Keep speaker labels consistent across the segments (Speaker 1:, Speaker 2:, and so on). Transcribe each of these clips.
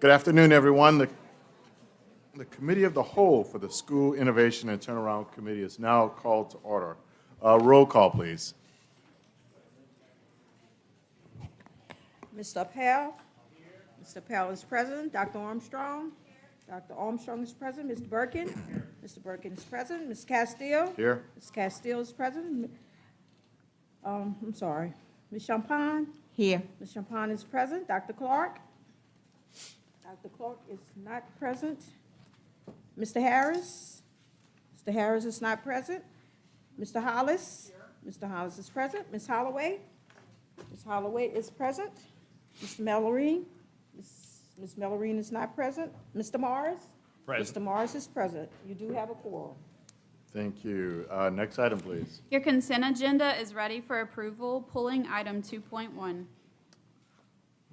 Speaker 1: Good afternoon, everyone. The Committee of the Whole for the School Innovation and Turnaround Committee is now called to order. Roll call, please.
Speaker 2: Mr. Appel? Mr. Appel is present. Dr. Armstrong? Dr. Armstrong is present. Mr. Birkin? Mr. Birkin is present. Ms. Castile?
Speaker 1: Here.
Speaker 2: Ms. Castile is present. I'm sorry. Ms. Champagne?
Speaker 3: Here.
Speaker 2: Ms. Champagne is present. Dr. Clark? Dr. Clark is not present. Mr. Harris? Mr. Harris is not present. Mr. Hollis? Mr. Hollis is present. Ms. Holloway? Ms. Holloway is present. Mr. Mellarine? Ms. Mellarine is not present. Mr. Morris?
Speaker 4: Present.
Speaker 2: Mr. Morris is present. You do have a quorum.
Speaker 1: Thank you. Next item, please.
Speaker 5: Your consent agenda is ready for approval, pulling item 2.1.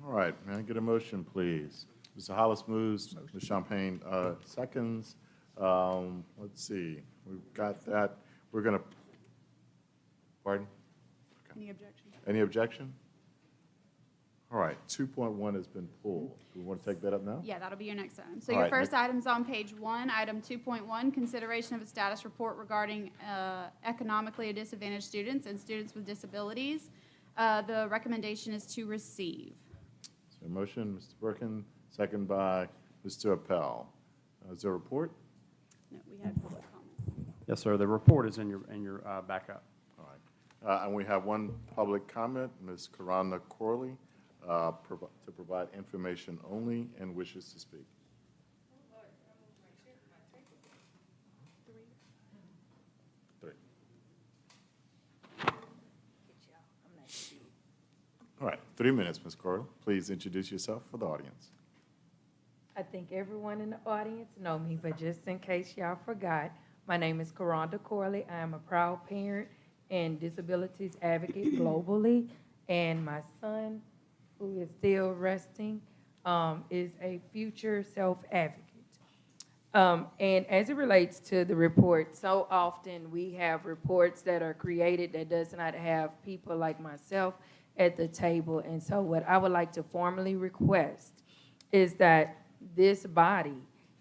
Speaker 1: All right, may I get a motion, please? Mr. Hollis moves, Ms. Champagne seconds. Let's see, we've got that. We're going to, pardon?
Speaker 5: Any objection?
Speaker 1: Any objection? All right, 2.1 has been pulled. Do we want to take that up now?
Speaker 5: Yeah, that'll be your next item. So
Speaker 1: All
Speaker 5: your
Speaker 1: right,
Speaker 5: first item's on page 1, item 2.1, consideration of a status report regarding economically disadvantaged students and students with disabilities. The recommendation is to receive.
Speaker 1: So motion, Mr. Birkin, second by Mr. Appel. Is there a report?
Speaker 5: No, we had public comment.
Speaker 4: Yes, sir. The report is in your backup.
Speaker 1: All right. And we have one public comment, Ms. Karana Corley, to provide information only and wishes to speak. Three. All right, 3 minutes, Ms. Corley. Please introduce yourself for the audience.
Speaker 6: I think everyone in the audience know me, but just in case y'all forgot, my name is Karonda Corley. I am a proud parent and disabilities advocate globally, and my son, who is still resting, is a future self-advocate. And as it relates to the report, so often we have reports that are created that does not have people like myself at the table. And so what I would like to formally request is that this body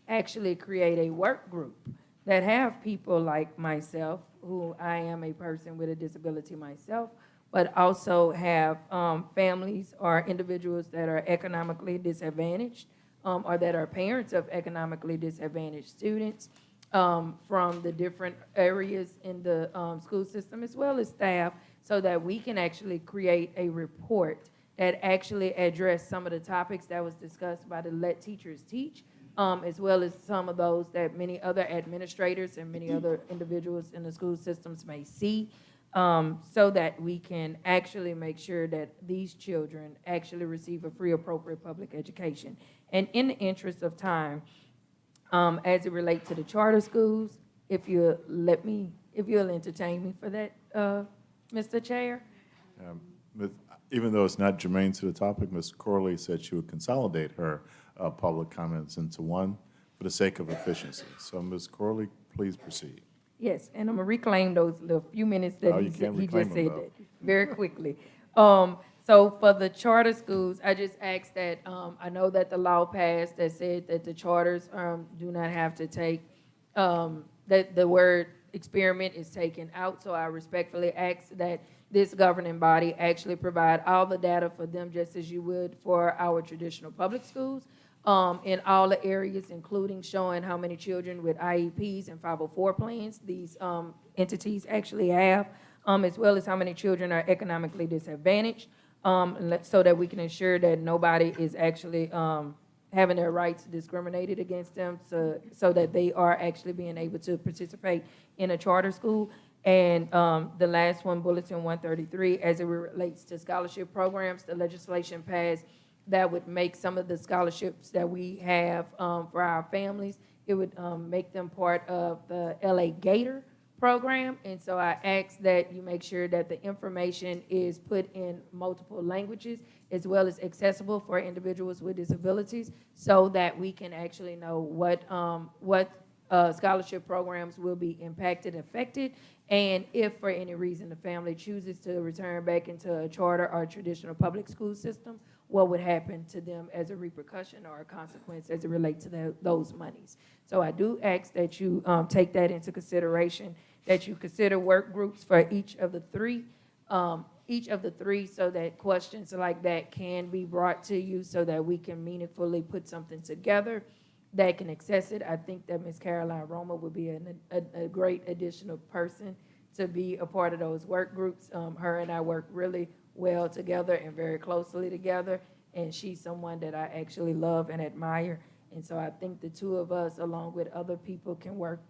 Speaker 6: actually create a work group that have people like myself, who I am a person with a disability myself, but also have families or individuals that are economically disadvantaged, or that are parents of economically disadvantaged students from the different areas in the school system, as well as staff, so that we can actually create a report that actually address some of the topics that was discussed by the Let Teachers Teach, as well as some of those that many other administrators and many other individuals in the school systems may see, so that we can actually make sure that these children actually receive a free, appropriate public education. And in the interest of time, as it relates to the charter schools, if you'll entertain me for that, Mr. Chair.
Speaker 1: Even though it's not germane to the topic, Ms. Corley said she would consolidate her public comments into one for the sake of efficiency. So, Ms. Corley, please proceed.
Speaker 6: Yes, and I'm gonna reclaim those little few minutes that
Speaker 1: No,
Speaker 6: he
Speaker 1: you can't
Speaker 6: just
Speaker 1: reclaim them,
Speaker 6: said
Speaker 1: though.
Speaker 6: that very quickly. So for the charter schools, I just asked that, I know that the law passed that said that the charters do not have to take, that the word experiment is taken out, so I respectfully ask that this governing body actually provide all the data for them just as you would for our traditional public schools, in all the areas, including showing how many children with IEPs and 504 plans these entities actually have, as well as how many children are economically disadvantaged, so that we can ensure that nobody is actually having their rights discriminated against them, so that they are actually being able to participate in a charter school. And the last one, Bulletin 133, as it relates to scholarship programs, the legislation passed that would make some of the scholarships that we have for our families, it would make them part of the LA Gator program. And so I ask that you make sure that the information is put in multiple languages, as well as accessible for individuals with disabilities, so that we can actually know what scholarship programs will be impacted, affected, and if for any reason the family chooses to return back into a charter or traditional public school system, what would happen to them as a repercussion or a consequence as it relates to those monies. So I do ask that you take that into consideration, that you consider work groups for each of the three, so that questions like that can be brought to you so that we can meaningfully put something together that can access it. I think that Ms. Caroline Roma would be a great additional person to be a part of those work groups. Her and I work really well together and very closely together, and she's someone that I actually love and admire. And so I think the two of us, along with other people, can work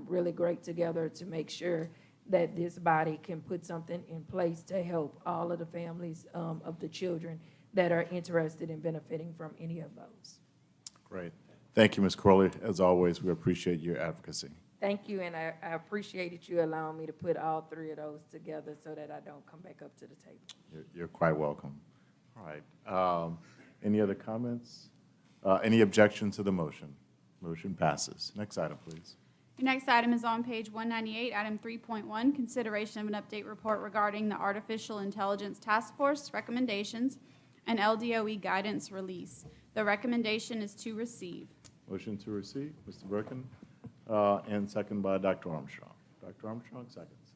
Speaker 6: really great together to make sure that this body can put something in place to help all of the families of the children that are interested in benefiting from any of those.
Speaker 1: Great. Thank you, Ms. Corley. As always, we appreciate your advocacy.
Speaker 6: Thank you, and I appreciated you allowing me to put all three of those together so that I don't come back up to the table.
Speaker 1: You're quite welcome. All right. Any other comments? Any objection to the motion? Motion passes. Next item, please.
Speaker 5: Your next item is on page 198, item 3.1, consideration of an update report regarding the Artificial Intelligence Task Force recommendations and LDOE guidance release. The recommendation is to receive.
Speaker 1: Motion to receive, Mr. Birkin, and second by Dr. Armstrong. Dr. Armstrong, seconds.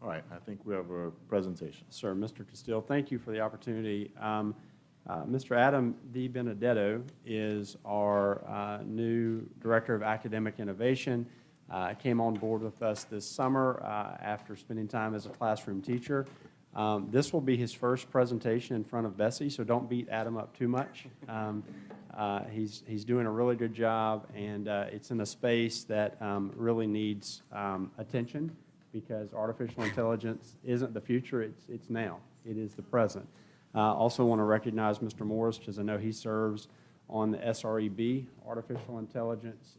Speaker 1: All right, I think we have a presentation.
Speaker 4: Sir, Mr. Castile, thank you for the opportunity. Mr. Adam D. Benedetto is our new Director of Academic Innovation. Came on board with us this summer after spending time as a classroom teacher. This will be his first presentation in front of Bessie, so don't beat Adam up too much. He's doing a really good job, and it's in a space that really needs attention, because artificial intelligence isn't the future, it's now. It is the present. Also want to recognize Mr. Morris, because I know he serves on the SREB, Artificial Intelligence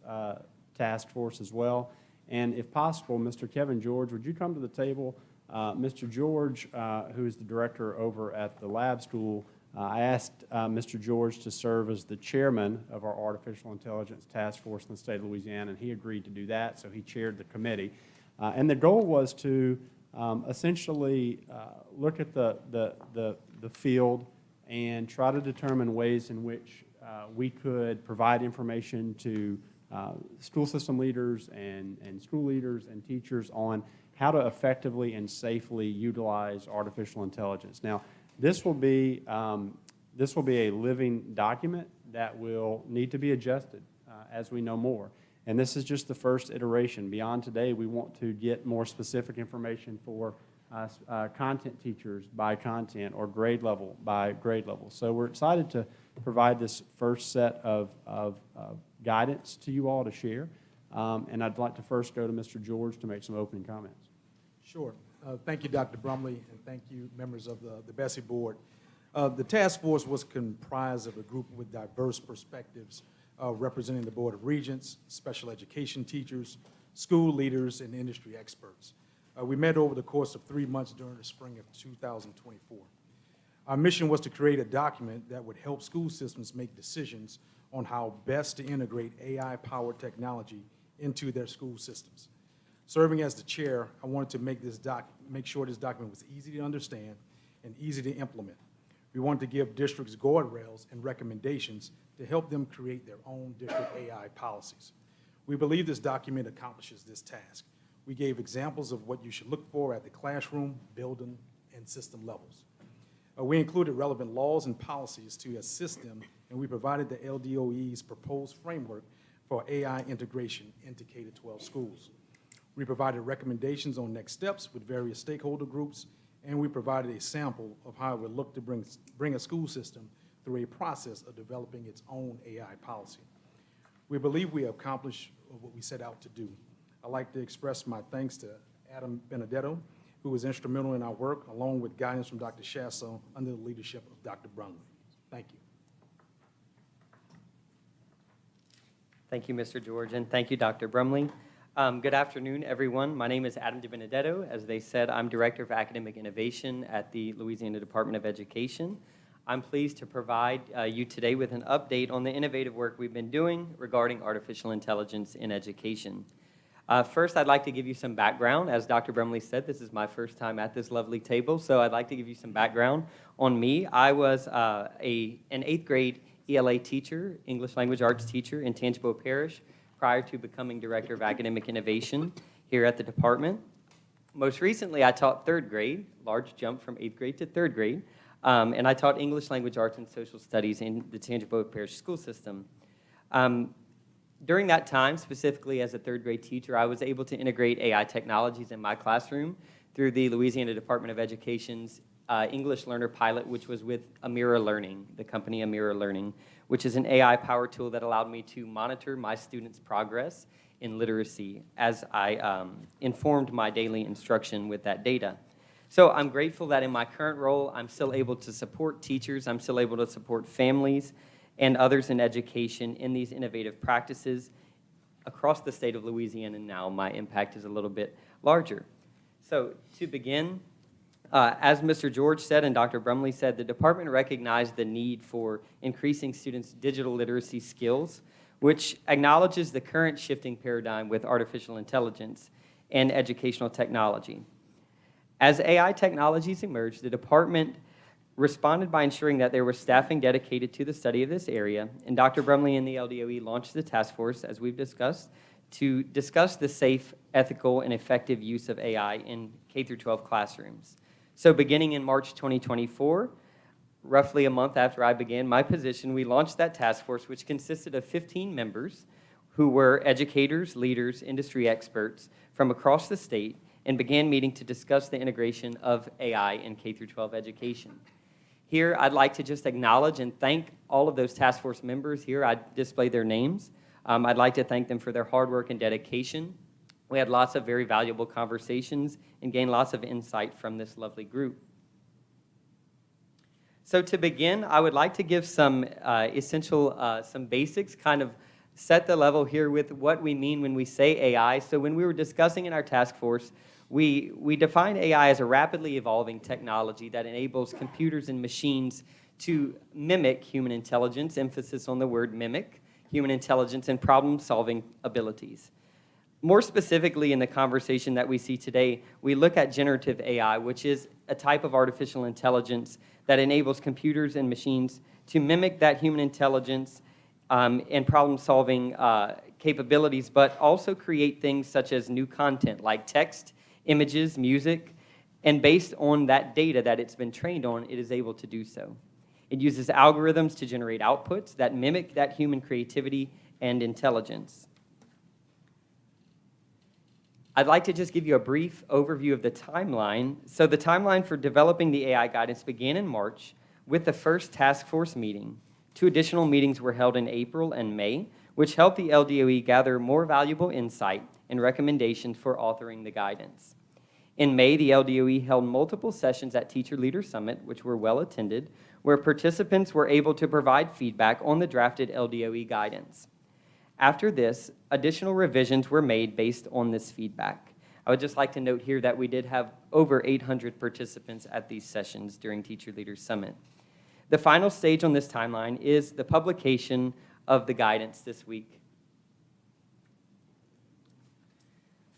Speaker 4: Task Force as well. And if possible, Mr. Kevin George, would you come to the table? Mr. George, who is the director over at the lab school, I asked Mr. George to serve as the chairman of our Artificial Intelligence Task Force in the state of Louisiana, and he agreed to do that, so he chaired the committee. And the goal was to essentially look at the field and try to determine ways in which we could provide information to school system leaders and school leaders and teachers on how to effectively and safely utilize artificial intelligence. Now, this will be a living document that will need to be adjusted as we know more. And this is just the first iteration. Beyond today, we want to get more specific information for content teachers by content, or grade level by grade level. So we're excited to provide this first set of guidance to you all to share. And I'd like to first go to Mr. George to make some opening comments.
Speaker 3: Sure. Thank you, Dr. Brumley, and thank you, members of the Bessie Board. The task force was comprised of a group with diverse perspectives representing the Board of Regents, special education teachers, school leaders, and industry experts. We met over the course of 3 months during the spring of 2024. Our mission was to create a document that would help school systems make decisions on how best to integrate AI-powered technology into their school systems. Serving as the chair, I wanted to make sure this document was easy to understand and easy to implement. We wanted to give districts guardrails and recommendations to help them create their own district AI policies. We believe this document accomplishes this task. We gave examples of what you should look for at the classroom, building, and system levels. We included relevant laws and policies to assist them, and we provided the LDOE's proposed framework for AI integration into K-12 schools. We provided recommendations on next steps with various stakeholder groups, and we provided a sample of how it would look to bring a school system through a process of developing its own AI policy. We believe we accomplished what we set out to do. I'd like to express my thanks to Adam Benedetto, who was instrumental in our work, along with guidance from Dr. Chasson under the leadership of Dr. Brumley. Thank you.
Speaker 7: Thank you, Mr. George, and thank you, Dr. Brumley. Good afternoon, everyone. My name is Adam DiBenedetto. As they said, I'm Director of Academic Innovation at the Louisiana Department of Education. I'm pleased to provide you today with an update on the innovative work we've been doing regarding artificial intelligence in education. First, I'd like to give you some background. As Dr. Brumley said, this is my first time at this lovely table, so I'd like to give you some background on me. I was an 8th grade ELA teacher, English Language Arts teacher in Tangipahoa Parish, prior to becoming Director of Academic Innovation here at the department. Most recently, I taught 3rd grade, large jump from 8th grade to 3rd grade, and I taught English Language Arts and Social Studies in the Tangipahoa Parish school system. During that time, specifically as a 3rd grade teacher, I was able to integrate AI technologies in my classroom through the Louisiana Department of Education's English Learner Pilot, which was with Amira Learning, the company Amira Learning, which is an AI power tool that allowed me to monitor my students' progress in literacy as I informed my daily instruction with that data. So I'm grateful that in my current role, I'm still able to support teachers, I'm still able to support families and others in education in these innovative practices across the state of Louisiana. And now my impact is a little bit larger. So to begin, as Mr. George said and Dr. Brumley said, the department recognized the need for increasing students' digital literacy skills, which acknowledges the current shifting paradigm with artificial intelligence and educational technology. As AI technologies emerged, the department responded by ensuring that there was staffing dedicated to the study of this area, and Dr. Brumley and the LDOE launched the task force, as we've discussed, to discuss the safe, ethical, and effective use of AI in K-12 classrooms. So beginning in March 2024, roughly a month after I began my position, we launched that task force, which consisted of 15 members who were educators, leaders, industry experts from across the state, and began meeting to discuss the integration of AI in K-12 education. Here, I'd like to just acknowledge and thank all of those task force members. Here, I display their names. I'd like to thank them for their hard work and dedication. We had lots of very valuable conversations and gained lots of insight from this lovely group. So to begin, I would like to give some some basics, kind of set the level here with what we mean when we say AI. So when we were discussing in our task force, we define AI as a rapidly evolving technology that enables computers and machines to mimic human intelligence, emphasis on the word mimic, human intelligence and problem-solving abilities. More specifically, in the conversation that we see today, we look at generative AI, which is a type of artificial intelligence that enables computers and machines to mimic that human intelligence and problem-solving capabilities, but also create things such as new content like text, images, music, and based on that data that it's been trained on, it is able to do so. It uses algorithms to generate outputs that mimic that human creativity and intelligence. I'd like to just give you a brief overview of the timeline. So the timeline for developing the AI guidance began in March with the first task force meeting. 2 additional meetings were held in April and May, which helped the LDOE gather more valuable insight and recommendations for authoring the guidance. In May, the LDOE held multiple sessions at Teacher Leader Summit, which were well attended, where participants were able to provide feedback on the drafted LDOE guidance. After this, additional revisions were made based on this feedback. I would just like to note here that we did have over 800 participants at these sessions during Teacher Leader Summit. The final stage on this timeline is the publication of the guidance this week.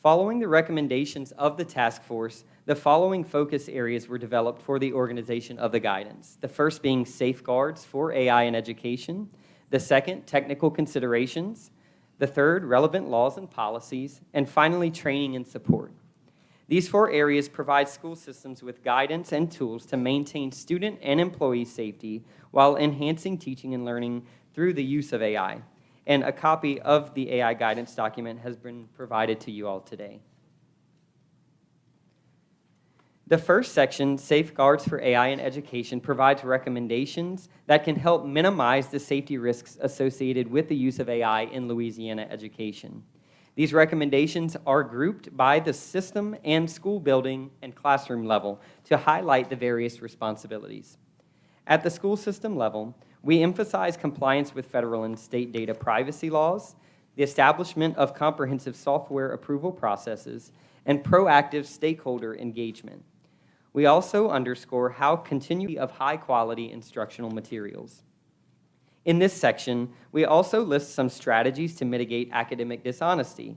Speaker 7: Following the recommendations of the task force, the following focus areas were developed for the organization of the guidance. The first being safeguards for AI in education. The second, technical considerations. The third, relevant laws and policies. And finally, training and support. These 4 areas provide school systems with guidance and tools to maintain student and employee safety while enhancing teaching and learning through the use of AI. And a copy of the AI guidance document has been provided to you all today. The first section, Safeguards for AI in Education, provides recommendations that can help minimize the safety risks associated with the use of AI in Louisiana education. These recommendations are grouped by the system and school building and classroom level to highlight the various responsibilities. At the school system level, we emphasize compliance with federal and state data privacy laws, the establishment of comprehensive software approval processes, and proactive stakeholder engagement. We also underscore how continuity of high-quality instructional materials. In this section, we also list some strategies to mitigate academic dishonesty.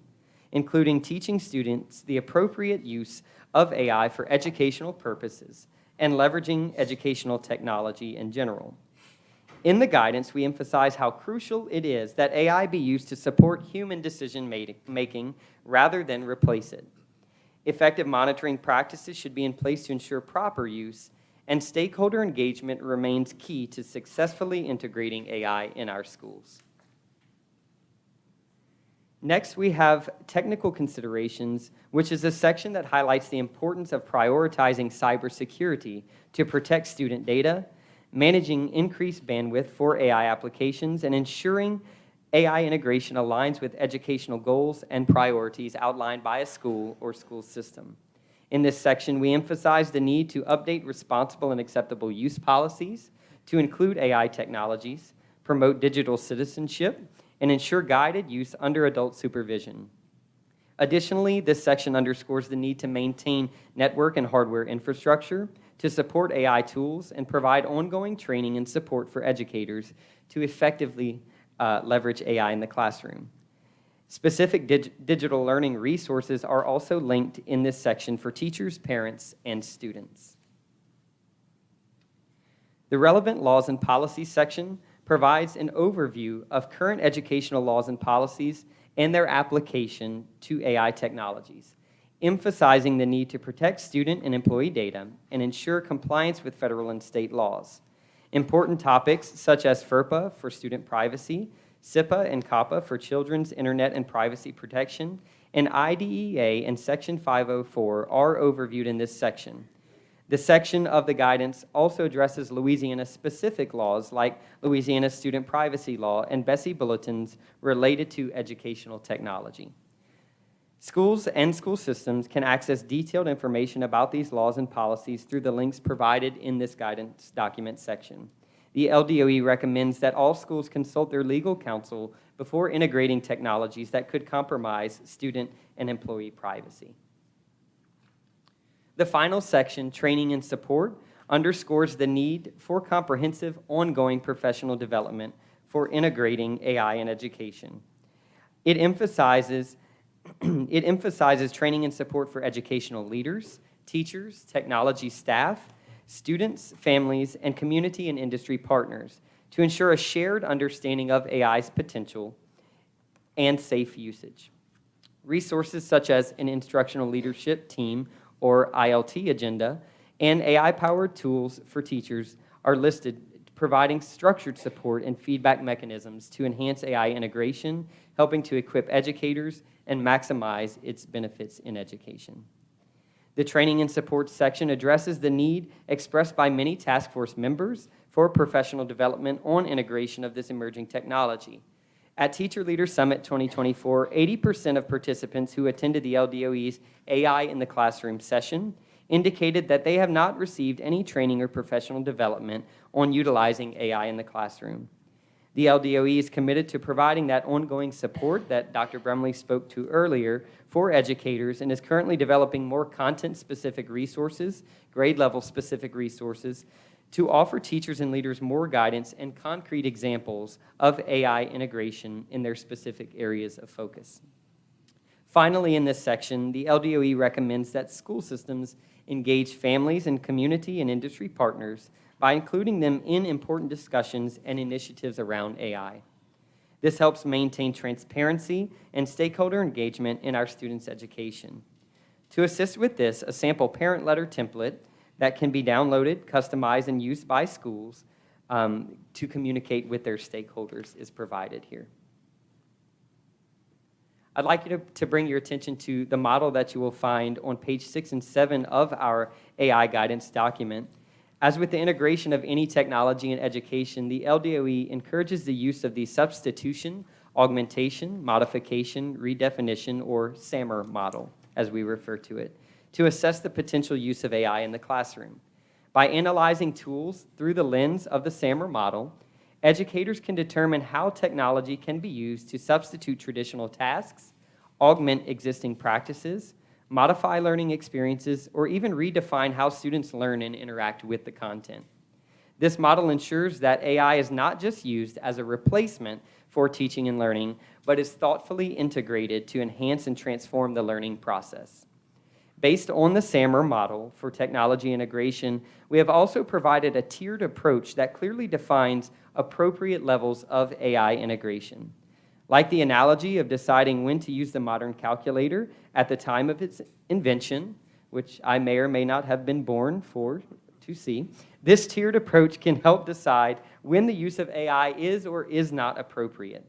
Speaker 7: including teaching students the appropriate use of AI for educational purposes and leveraging educational technology in general. In the guidance, we emphasize how crucial it is that AI be used to support human decision-making rather than replace it. Effective monitoring practices should be in place to ensure proper use, and stakeholder engagement remains key to successfully integrating AI in our schools. Next, we have technical considerations, which is a section that highlights the importance of prioritizing cybersecurity to protect student data, managing increased bandwidth for AI applications, and ensuring AI integration aligns with educational goals and priorities outlined by a school or school system. In this section, we emphasize the need to update responsible and acceptable use policies to include AI technologies, promote digital citizenship, and ensure guided use under adult supervision. Additionally, this section underscores the need to maintain network and hardware infrastructure to support AI tools and provide ongoing training and support for educators to effectively leverage AI in the classroom. Specific digital learning resources are also linked in this section for teachers, parents, and students. The relevant laws and policies section provides an overview of current educational laws and policies and their application to AI technologies, emphasizing the need to protect student and employee data and ensure compliance with federal and state laws. Important topics such as FERPA for student privacy, SIPA and COPPA for children's internet and privacy protection, and IDEA and Section 504 are overviewed in this section. The section of the guidance also addresses Louisiana-specific laws like Louisiana Student Privacy Law and BESI bulletins related to educational technology. Schools and school systems can access detailed information about these laws and policies through the links provided in this guidance document section. The LDOE recommends that all schools consult their legal counsel before integrating technologies that could compromise student and employee privacy. The final section, training and support, underscores the need for comprehensive, ongoing professional development for integrating AI in education. It emphasizes training and support for educational leaders, teachers, technology staff, students, families, and community and industry partners to ensure a shared understanding of AI's potential and safe usage. Resources such as an instructional leadership team or ILT agenda and AI-powered tools for teachers are listed, providing structured support and feedback mechanisms to enhance AI integration, helping to equip educators and maximize its benefits in education. The training and support section addresses the need expressed by many task force members for professional development on integration of this emerging technology. At Teacher Leader Summit 2024, 80% of participants who attended the LDOE's AI in the Classroom session indicated that they have not received any training or professional development on utilizing AI in the classroom. The LDOE is committed to providing that ongoing support that Dr. Brumley spoke to earlier for educators and is currently developing more content-specific resources, grade-level specific resources, to offer teachers and leaders more guidance and concrete examples of AI integration in their specific areas of focus. Finally, in this section, the LDOE recommends that school systems engage families and community and industry partners by including them in important discussions and initiatives around AI. This helps maintain transparency and stakeholder engagement in our students' education. To assist with this, a sample parent letter template that can be downloaded, customized, and used by schools to communicate with their stakeholders is provided here. I'd like you to bring your attention to the model that you will find on page 6 and 7 of our AI guidance document. As with the integration of any technology in education, the LDOE encourages the use of the substitution, augmentation, modification, redefinition, or SAMR model, as we refer to it, to assess the potential use of AI in the classroom. By analyzing tools through the lens of the SAMR model, educators can determine how technology can be used to substitute traditional tasks, augment existing practices, modify learning experiences, or even redefine how students learn and interact with the content. This model ensures that AI is not just used as a replacement for teaching and learning, but is thoughtfully integrated to enhance and transform the learning process. Based on the SAMR model for technology integration, we have also provided a tiered approach that clearly defines appropriate levels of AI integration. Like the analogy of deciding when to use the modern calculator at the time of its invention, which I may or may not have been born to see, this tiered approach can help decide when the use of AI is or is not appropriate.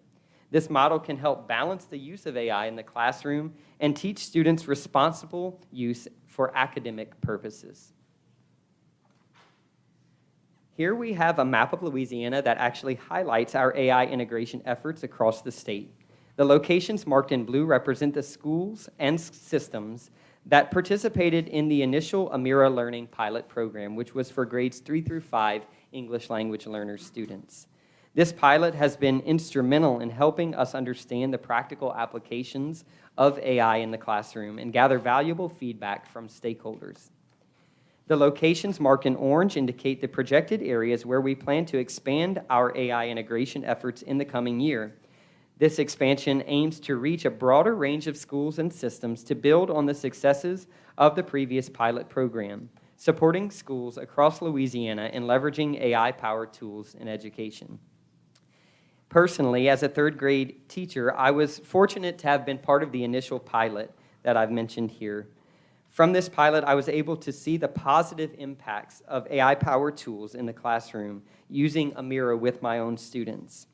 Speaker 7: This model can help balance the use of AI in the classroom and teach students responsible use for academic purposes. Here we have a map of Louisiana that actually highlights our AI integration efforts across the state. The locations marked in blue represent the schools and systems that participated in the initial Amira Learning Pilot Program, which was for grades 3 through 5 English language learners students. This pilot has been instrumental in helping us understand the practical applications of AI in the classroom and gather valuable feedback from stakeholders. The locations marked in orange indicate the projected areas where we plan to expand our AI integration efforts in the coming year. This expansion aims to reach a broader range of schools and systems to build on the successes of the previous pilot program, supporting schools across Louisiana in leveraging AI-powered tools in education. Personally, as a third grade teacher, I was fortunate to have been part of the initial pilot that I've mentioned here. From this pilot, I was able to see the positive impacts of AI-powered tools in the classroom using Amira with my own students.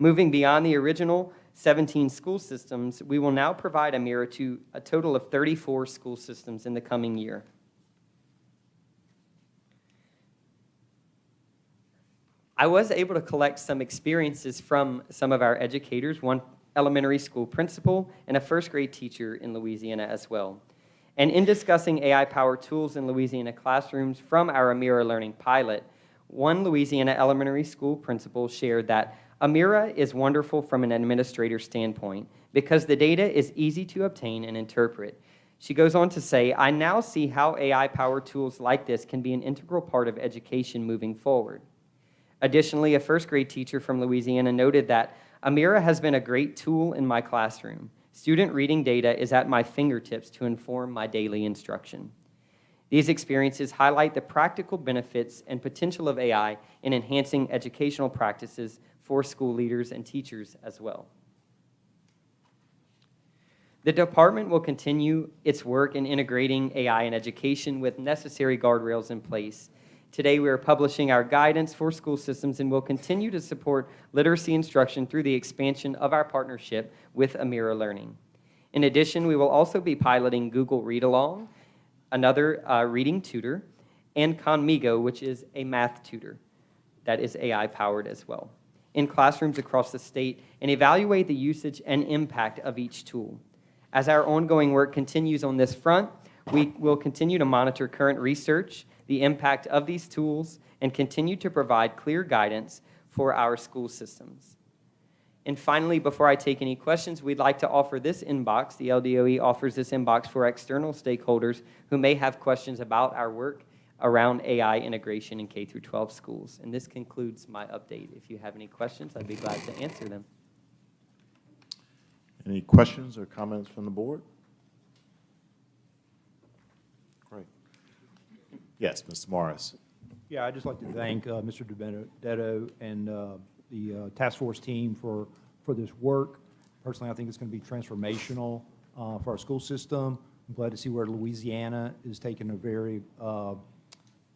Speaker 7: Moving beyond the original 17 school systems, we will now provide Amira to a total of 34 school systems in the coming year. I was able to collect some experiences from some of our educators, one elementary school principal and a first grade teacher in Louisiana as well. And in discussing AI-powered tools in Louisiana classrooms from our Amira Learning Pilot, one Louisiana elementary school principal shared that Amira is wonderful from an administrator standpoint because the data is easy to obtain and interpret. She goes on to say, I now see how AI-powered tools like this can be an integral part of education moving forward. Additionally, a first grade teacher from Louisiana noted that Amira has been a great tool in my classroom. Student reading data is at my fingertips to inform my daily instruction. These experiences highlight the practical benefits and potential of AI in enhancing educational practices for school leaders and teachers as well. The department will continue its work in integrating AI in education with necessary guardrails in place. Today, we are publishing our guidance for school systems and will continue to support literacy instruction through the expansion of our partnership with Amira Learning. In addition, we will also be piloting Google Read Along, another reading tutor, and Conmigo, which is a math tutor that is AI-powered as well, in classrooms across the state and evaluate the usage and impact of each tool. As our ongoing work continues on this front, we will continue to monitor current research, the impact of these tools, and continue to provide clear guidance for our school systems. And finally, before I take any questions, we'd like to offer this inbox. The LDOE offers this inbox for external stakeholders who may have questions about our work around AI integration in K-12 schools. And this concludes my update. If you have any questions, I'd be glad to answer them.
Speaker 1: Any questions or comments from the board? Great. Yes, Mr. Morris.
Speaker 8: Yeah, I'd just like to thank Mr. DiBenedetto and the task force team for this work. Personally, I think it's going to be transformational for our school system. I'm glad to see where Louisiana is taking a very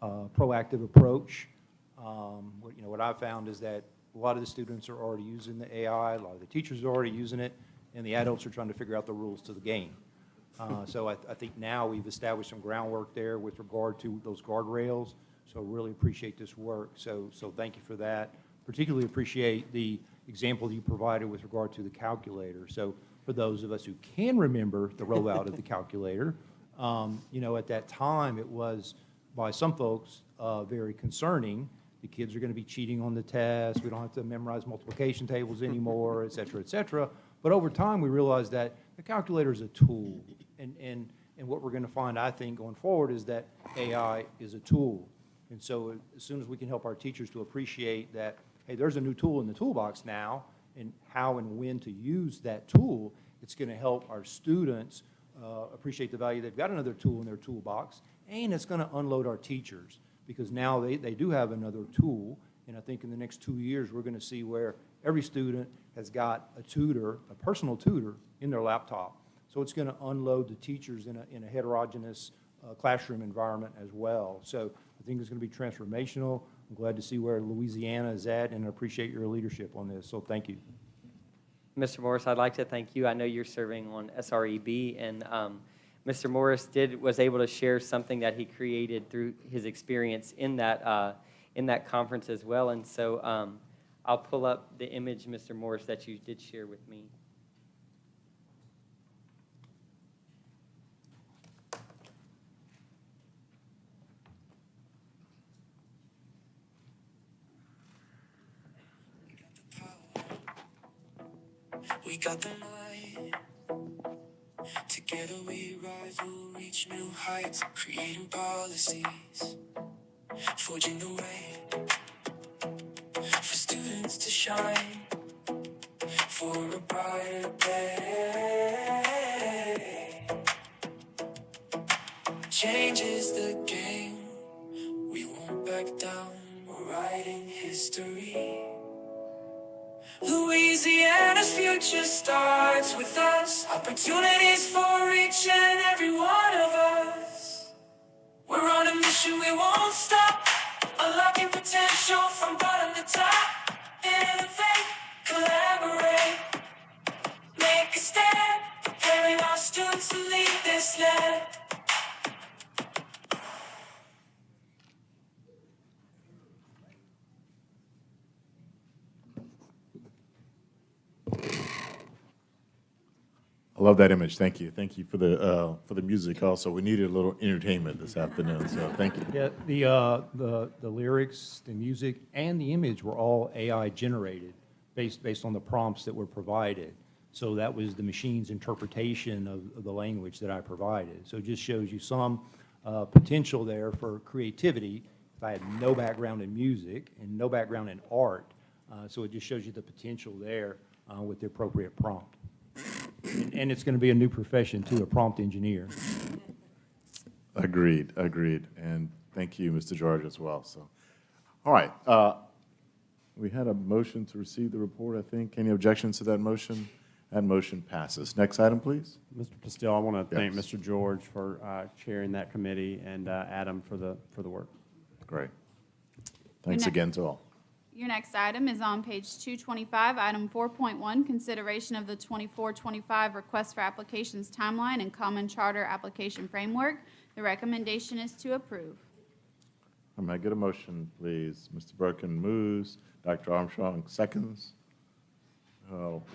Speaker 8: proactive approach. What I've found is that a lot of the students are already using the AI, a lot of the teachers are already using it, and the adults are trying to figure out the rules to the game. So I think now we've established some groundwork there with regard to those guardrails. So really appreciate this work. So thank you for that. Particularly appreciate the example you provided with regard to the calculator. So for those of us who can remember the rollout of the calculator, at that time it was, by some folks, very concerning. The kids are going to be cheating on the test. We don't have to memorize multiplication tables anymore, et cetera, et cetera. But over time, we realized that the calculator is a tool. And what we're going to find, I think, going forward is that AI is a tool. And so as soon as we can help our teachers to appreciate that, hey, there's a new tool in the toolbox now, and how and when to use that tool, it's going to help our students appreciate the value they've got another tool in their toolbox, and it's going to unload our teachers, because now they do have another tool. And I think in the next 2 years, we're going to see where every student has got a tutor, a personal tutor, in their laptop. So it's going to unload the teachers in a heterogeneous classroom environment as well. So I think it's going to be transformational. I'm glad to see where Louisiana is at, and I appreciate your leadership on this. So thank you.
Speaker 7: Mr. Morris, I'd like to thank you. I know you're serving on SREB, and Mr. Morris was able to share something that he created through his experience in that conference as well. And so I'll pull up the image, Mr. Morris, that you did share with me.
Speaker 9: We got the might. Together we rise, we'll reach new heights. Creating policies, forging the way for students to shine, for a brighter day. Change is the game. We won't back down. We're writing history. Louisiana's future starts with us. Opportunities for each and every one of us. We're on a mission, we won't stop. Unlocking potential from bottom to top. Innovate, collaborate, make a stand. Preparing our students to lead this land.
Speaker 1: I love that image. Thank you. Thank you for the music also. We needed a little entertainment this afternoon, so thank you.
Speaker 8: Yeah, the lyrics, the music, and the image were all AI generated based on the prompts that were provided. So that was the machine's interpretation of the language that I provided. So it just shows you some potential there for creativity. I had no background in music and no background in art, so it just shows you the potential there with the appropriate prompt. And it's going to be a new profession too, a prompt engineer.
Speaker 1: Agreed, agreed. And thank you, Mr. George, as well. So, all right. We had a motion to receive the report, I think. Any objections to that motion? That motion passes. Next item, please.
Speaker 4: Mr. Castile, I want to thank
Speaker 1: Yes.
Speaker 4: Mr. George for chairing that committee, and Adam for the work.
Speaker 1: Great. Thanks
Speaker 5: next-
Speaker 1: again to all.
Speaker 5: Your next item is on page 225, item 4.1, consideration of the 24-25 request for applications timeline and common charter application framework. The recommendation is to approve.
Speaker 1: May I get a motion, please? Mr. Birkin moves, Dr. Armstrong seconds.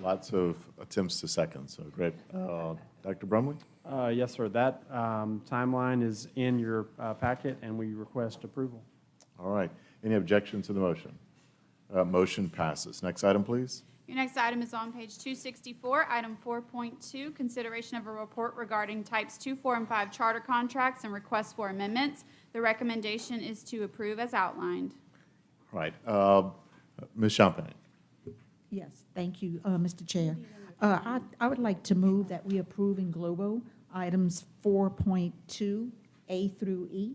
Speaker 1: Lots of attempts to second, so great. Dr. Brumley?
Speaker 4: Yes, sir. That timeline is in your packet, and we request approval.
Speaker 1: All right. Any objection to the motion? Motion passes. Next item, please.
Speaker 5: Your next item is on page 264, item 4.2, consideration of a report regarding types 2, 4, and 5 charter contracts and requests for amendments. The recommendation is to approve as outlined.
Speaker 1: All right. Ms. Champagne?
Speaker 2: Yes, thank you, Mr. Chair. I would like to move that we approve in global items 4.2, A through E.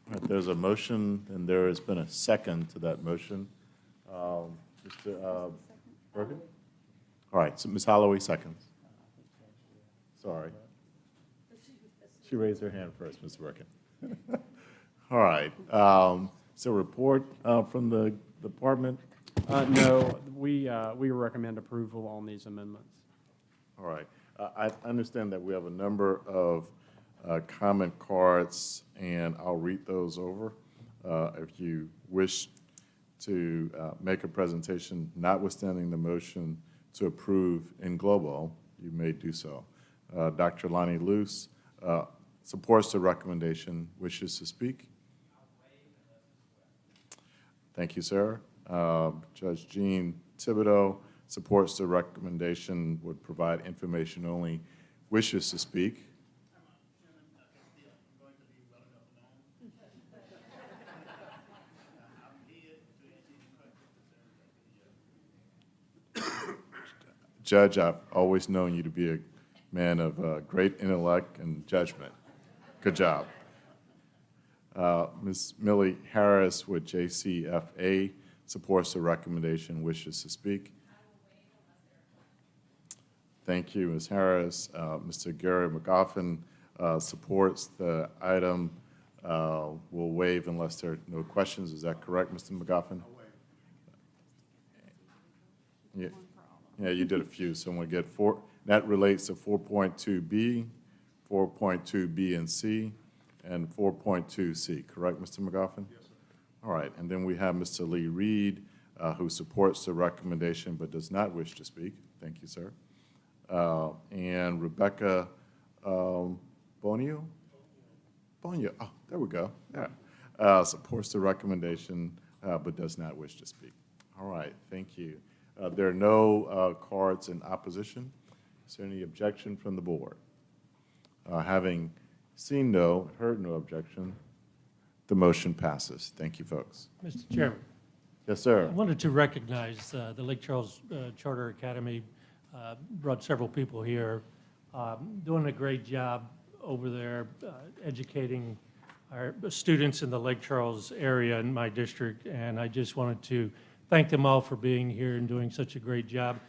Speaker 1: All right, there's a motion, and there has been a second to that motion. Mr. Birkin? All right, so Ms. Holloway seconds. Sorry. She raised her hand first, Mr. Birkin. All right, so report from the department?
Speaker 4: No, we recommend approval on these amendments.
Speaker 1: All right, I understand that we have a number of comment cards, and I'll read those over. If you wish to make a presentation notwithstanding the motion to approve in global, you may do so. Dr. Lonnie Luce supports the recommendation, wishes to speak. Thank you, sir. Judge Jean Thibodeau supports the recommendation, would provide information only, wishes to speak. judge, I've always known you to be a man of great intellect and judgment. Good job. Ms. Millie Harris with JCFA supports the recommendation, wishes to speak. Thank you, Ms. Harris. Mr. Gary McGoffin supports the item. Will waive unless there are no questions. Is that correct, Mr. McGoffin? Yeah, yeah, you did a few, so I'm going to get four. That relates to 4.2B, 4.2B and C, and 4.2C, correct, Mr. McGoffin? Yes, sir. All right, and then we have Mr. Lee Reed, who supports the recommendation but does not wish to speak. Thank you, sir. And Rebecca Bonio? Bonio, oh, there we go. Yeah. Supports the recommendation but does not wish to speak. All right, thank you. There are no cards in opposition. Is there any objection from the board? Having seen no, heard no objection, the motion passes. Thank you, folks.
Speaker 10: Mr. Chairman,
Speaker 1: Yes,
Speaker 10: I
Speaker 1: sir.
Speaker 10: wanted to recognize the Lake Charles Charter Academy, brought several people here, doing a great job over there educating our students in the Lake Charles area in my district, and I just wanted to thank them all for being here and doing such a great job.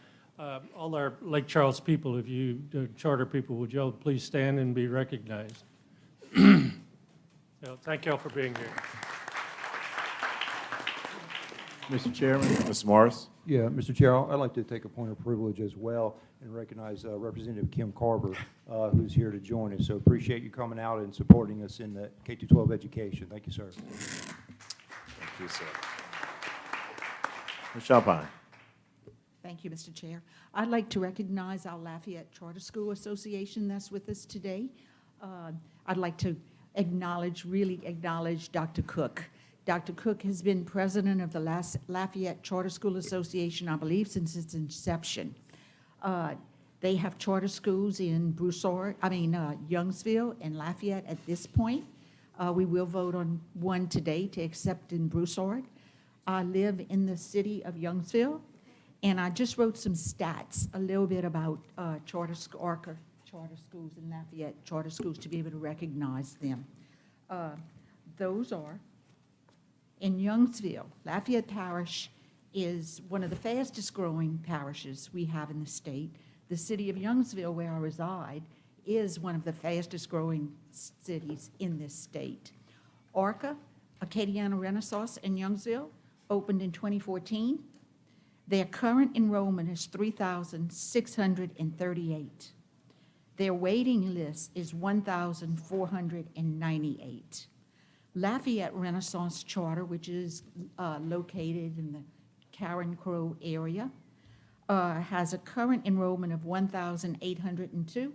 Speaker 10: All our Lake Charles people, if you, charter people, would you all please stand and be recognized? So, thank you all for being here.
Speaker 1: Mr. Chairman, Ms. Morris?
Speaker 8: Yeah, Mr. Chair, I'd like to take a point of privilege as well and recognize Representative Kim Carver, who's here to join us. So appreciate you coming out and supporting us in the K-12 education. Thank you, sir.
Speaker 1: Thank you, sir. Ms. Champagne?
Speaker 11: Thank you, Mr. Chair. I'd like to recognize our Lafayette Charter School Association that's with us today. I'd like to really acknowledge Dr. Cook. Dr. Cook has been president of the Lafayette Charter School Association, I believe, since its inception. They have charter schools in Youngsville and Lafayette at this point. We will vote on one today to accept in Broussard. I live in the city of Youngsville, and I just wrote some stats, a little bit about ARCA charter schools in Lafayette charter schools to be able to recognize them. Those are, in Youngsville, Lafayette Parish is one of the fastest growing parishes we have in the state. The city of Youngsville, where I reside, is one of the fastest growing cities in this state. ARCA, Acadiana Renaissance in Youngsville, opened in 2014. Their current enrollment is 3,638. Their waiting list is 1,498. Lafayette Renaissance Charter, which is located in the Karen Crow area, has a current enrollment of 1,802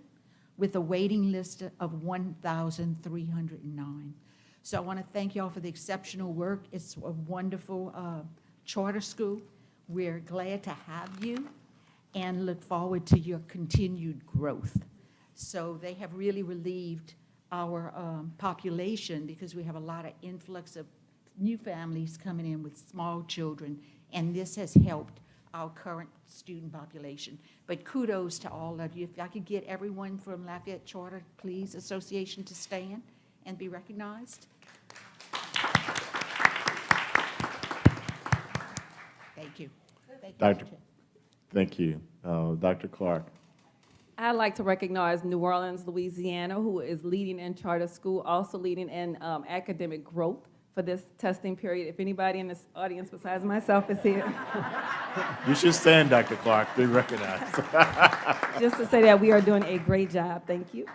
Speaker 11: with a waiting list of 1,309. So I want to thank you all for the exceptional work. It's a wonderful charter school. We're glad to have you and look forward to your continued growth. So they have really relieved our population because we have a lot of influx of new families coming in with small children, and this has helped our current student population. But kudos to all of you. If I could get everyone from Lafayette Charter, please, Association, to stand and be recognized. Thank you. Thank you,
Speaker 1: Dr.
Speaker 11: Mr. Chair.
Speaker 1: Thank you. Dr. Clark?
Speaker 12: I'd like to recognize New Orleans, Louisiana, who is leading in charter school, also leading in academic growth for this testing period. If anybody in this audience besides myself is here.
Speaker 1: You should stand, Dr. Clark, be recognized.
Speaker 12: Just to say that we are doing a great job. Thank you.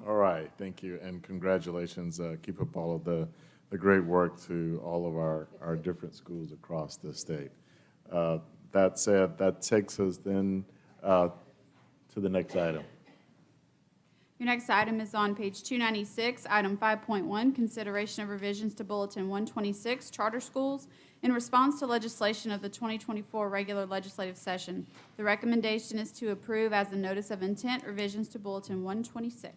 Speaker 1: All right, thank you, and congratulations. Keep up all of the great work to all of our different schools across the state. That said, that takes us then to the next item.
Speaker 5: Your next item is on page 296, item 5.1, consideration of revisions to Bulletin 126, Charter Schools, in response to legislation of the 2024 regular legislative session. The recommendation is to approve as a notice of intent revisions to Bulletin 126.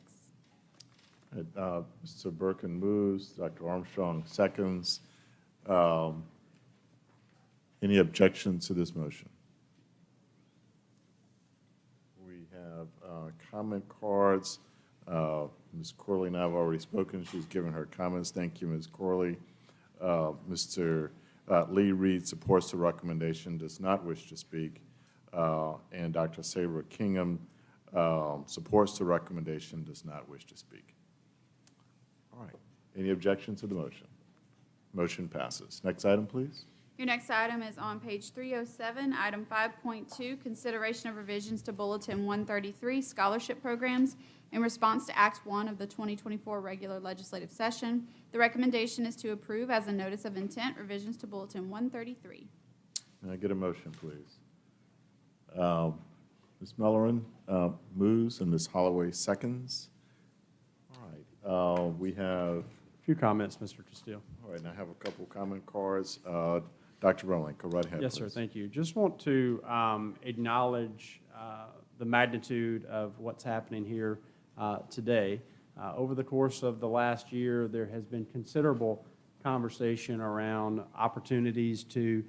Speaker 1: Mr. Birkin moves, Dr. Armstrong seconds. Any objections to this motion? We have comment cards. Ms. Corley and I have already spoken. She's given her comments. Thank you, Ms. Corley. Mr. Lee Reed supports the recommendation, does not wish to speak. And Dr. Sabra Kingham supports the recommendation, does not wish to speak. All right. Any objection to the motion? Motion passes. Next item, please.
Speaker 5: Your next item is on page 307, item 5.2, consideration of revisions to Bulletin 133, scholarship programs, in response to Act 1 of the 2024 regular legislative session. The recommendation is to approve as a notice of intent revisions to Bulletin 133.
Speaker 1: May I get a motion, please? Ms. Mellorin moves and Ms. Holloway seconds. All right. We have,
Speaker 4: A few comments, Mr. Castillo.
Speaker 1: all right, and I have a couple comment cards. Dr. Rowling, go right ahead,
Speaker 4: Yes, sir,
Speaker 1: please.
Speaker 4: thank you. Just want to acknowledge the magnitude of what's happening here today. Over the course of the last year, there has been considerable conversation around opportunities to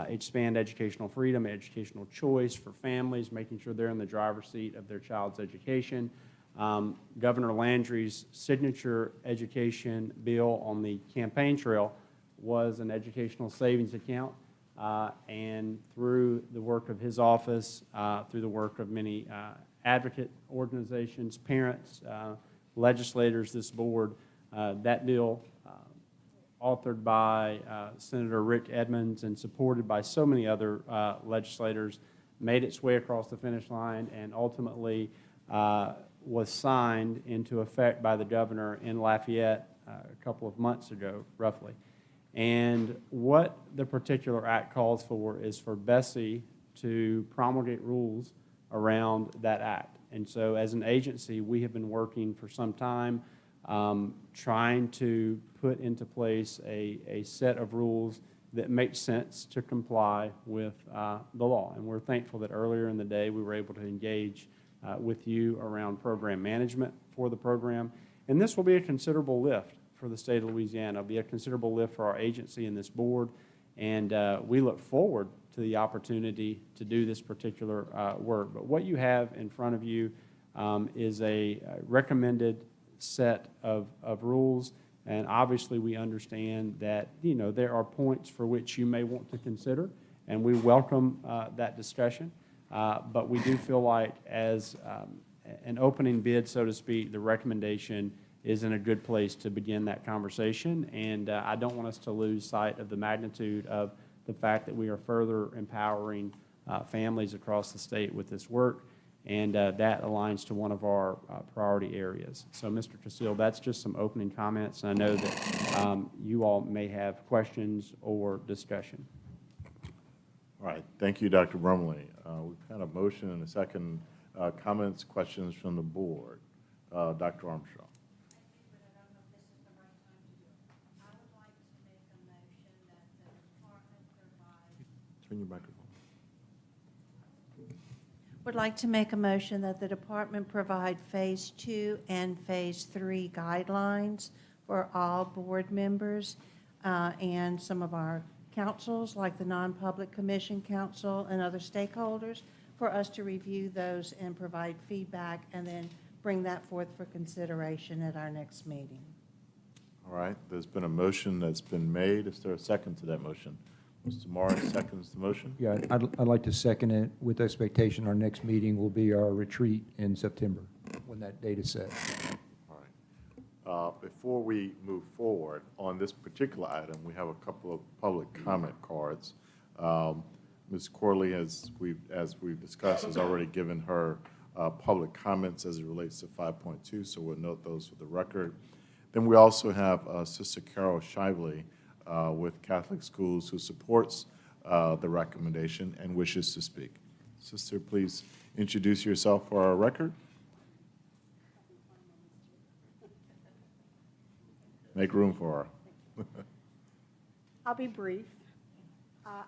Speaker 4: expand educational freedom, educational choice for families, making sure they're in the driver's seat of their child's education. Governor Landry's signature education bill on the campaign trail was an educational savings account, and through the work of his office, through the work of many advocate organizations, parents, legislators, this board, that bill, authored by Senator Rick Edmonds and supported by so many other legislators, made its way across the finish line and ultimately was signed into effect by the governor in Lafayette a couple of months ago, roughly. And what the particular act calls for is for Bessie to promulgate rules around that act. And so as an agency, we have been working for some time trying to put into place a set of rules that make sense to comply with the law. And we're thankful that earlier in the day we were able to engage with you around program management for the program. And this will be a considerable lift for the state of Louisiana. It'll be a considerable lift for our agency and this board. And we look forward to the opportunity to do this particular work. But what you have in front of you is a recommended set of rules. And obviously, we understand that, you know, there are points for which you may want to consider, and we welcome that discussion. But we do feel like as an opening bid, so to speak, the recommendation is in a good place to begin that conversation. And I don't want us to lose sight of the magnitude of the fact that we are further empowering families across the state with this work. And that aligns to one of our priority areas. So, Mr. Castillo, that's just some opening comments. And I know that you all may have questions or discussion.
Speaker 1: All right, thank you, Dr. Brumley. We've had a motion and a second. Comments, questions from the board. Dr. Armstrong. Turn your microphone.
Speaker 13: Would like to make a motion that the department provide Phase 2 and Phase 3 guidelines for all board members and some of our councils, like the Non-Public Commission Council and other stakeholders, for us to review those and provide feedback and then bring that forth for consideration at our next meeting.
Speaker 1: All right, there's been a motion that's been made. Is there a second to that motion? Mr. Morris seconds the motion.
Speaker 8: Yeah, I'd like to second it with expectation our next meeting will be our retreat in September, when that date is set.
Speaker 1: All right. Before we move forward on this particular item, we have a couple of public comment cards. Ms. Corley, as we've discussed, has already given her public comments as it relates to 5.2, so we'll note those for the record. Then we also have Sister Carol Shively with Catholic Schools who supports the recommendation and wishes to speak. Sister, please introduce yourself for our record. Make room for her.
Speaker 14: I'll be brief.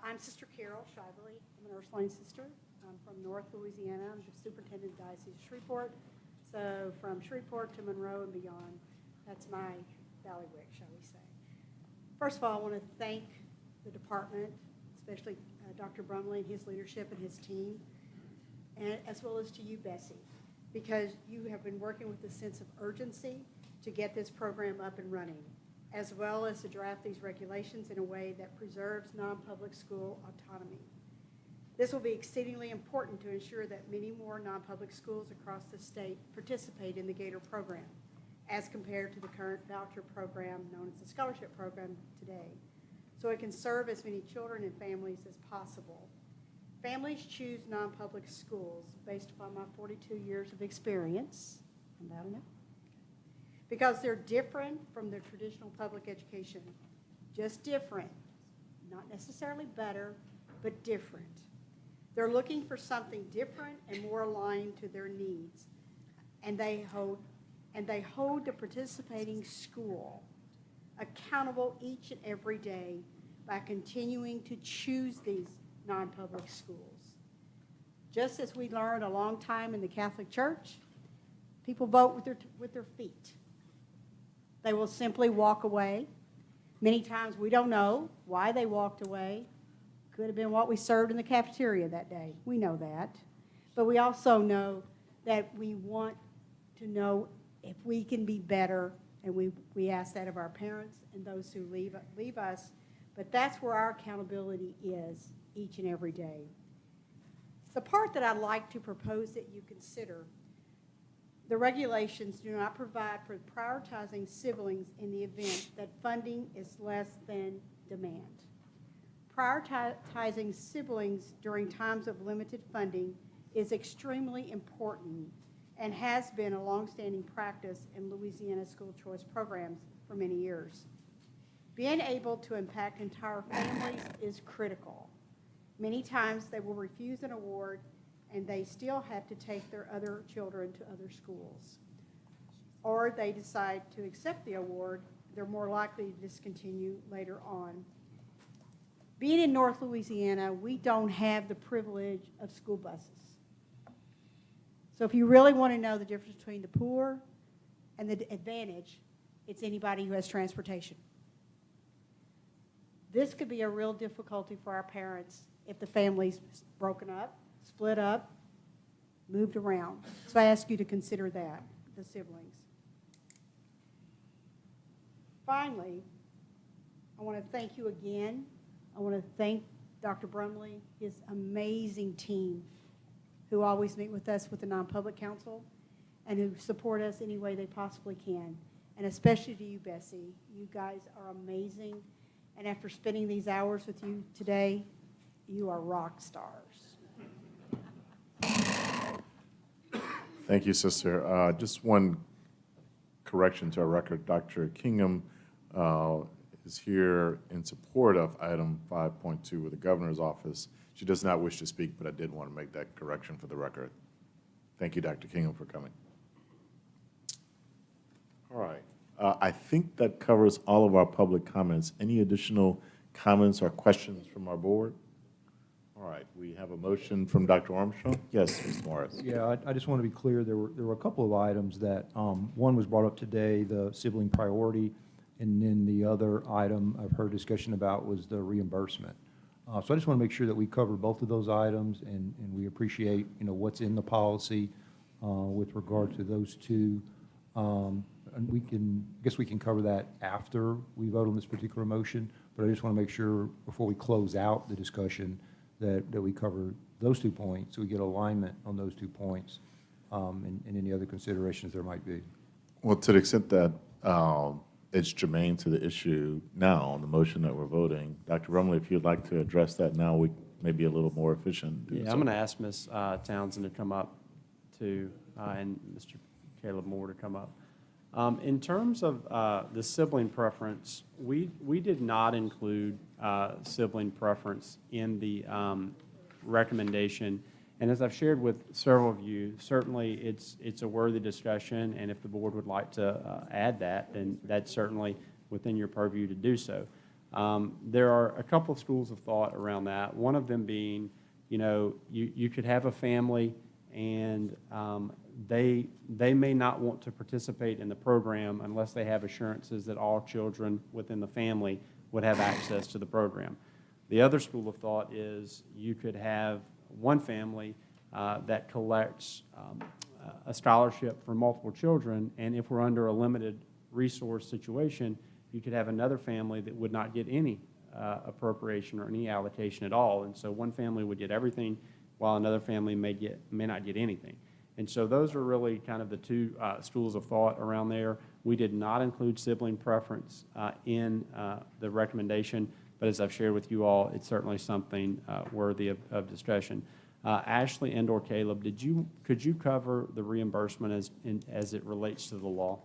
Speaker 14: I'm Sister Carol Shively. I'm an Ursuline sister. I'm from North Louisiana. I'm the superintendent of the Diocese of Shreveport. So from Shreveport to Monroe and beyond, that's my bailiwick, shall we say. First of all, I want to thank the department, especially Dr. Brumley and his leadership and his team, and as well as to you, Bessie, because you have been working with a sense of urgency to get this program up and running, as well as to draft these regulations in a way that preserves non-public school autonomy. This will be exceedingly important to ensure that many more non-public schools across the state participate in the Gator program, as compared to the current voucher program known as the scholarship program today, so it can serve as many children and families as possible. Families choose non-public schools based upon my 42 years of experience, and I don't know, because they're different from their traditional public education, just different, not necessarily better, but different. They're looking for something different and more aligned to their needs, and they hold the participating school accountable each and every day by continuing to choose these non-public schools. Just as we learned a long time in the Catholic Church, people vote with their feet. They will simply walk away. Many times we don't know why they walked away. Could have been what we served in the cafeteria that day. We know that. But we also know that we want to know if we can be better, and we ask that of our parents and those who leave us. But that's where our accountability is each and every day. The part that I'd like to propose that you consider, the regulations do not provide for prioritizing siblings in the event that funding is less than demand. Prioritizing siblings during times of limited funding is extremely important and has been a longstanding practice in Louisiana school choice programs for many years. Being able to impact entire families is critical. Many times they will refuse an award and they still have to take their other children to other schools. Or they decide to accept the award, they're more likely to discontinue later on. Being in North Louisiana, we don't have the privilege of school buses. So if you really want to know the difference between the poor and the advantage, it's anybody who has transportation. This could be a real difficulty for our parents if the family's broken up, split up, moved around. So I ask you to consider that, the siblings. Finally, I want to thank you again. I want to thank Dr. Brumley, his amazing team, who always meet with us with the non-public council and who support us any way they possibly can. And especially to you, Bessie. You guys are amazing. And after spending these hours with you today, you are rock stars.
Speaker 1: Thank you, sister. Just one correction to our record. Dr. Kingham is here in support of item 5.2 with the governor's office. She does not wish to speak, but I did want to make that correction for the record. Thank you, Dr. Kingham, for coming. All right. I think that covers all of our public comments. Any additional comments or questions from our board? All right, we have a motion from Dr. Armstrong. Yes, Mr. Morris.
Speaker 8: Yeah, I just want to be clear, there were a couple of items that, one was brought up today, the sibling priority, and then the other item I've heard discussion about was the reimbursement. So I just want to make sure that we cover both of those items, and we appreciate, what's in the policy with regard to those two. And I guess we can cover that after we vote on this particular motion, but I just want to make sure before we close out the discussion that we cover those 2 points, so we get alignment on those 2 points, and any other considerations there might be.
Speaker 1: Well, to the extent that it's germane to the issue now, on the motion that we're voting, Dr. Rumley, if you'd like to address that now, we may be a little more efficient.
Speaker 4: Yeah, I'm going to ask Ms. Townsend to come up too, and Mr. Caleb Moore to come up. In terms of the sibling preference, we did not include sibling preference in the recommendation. And as I've shared with several of you, certainly it's a worthy discussion, and if the board would like to add that, then that's certainly within your purview to do so. There are a couple of schools of thought around that. One of them being, you could have a family and they may not want to participate in the program unless they have assurances that all children within the family would have access to the program. The other school of thought is you could have one family that collects a scholarship for multiple children, and if we're under a limited resource situation, you could have another family that would not get any appropriation or any allocation at all. And so one family would get everything, while another family may not get anything. And so those are really kind of the two schools of thought around there. We did not include sibling preference in the recommendation, but as I've shared with you all, it's certainly something worthy of discussion. Ashley and/or Caleb, could you cover the reimbursement as it relates to the law?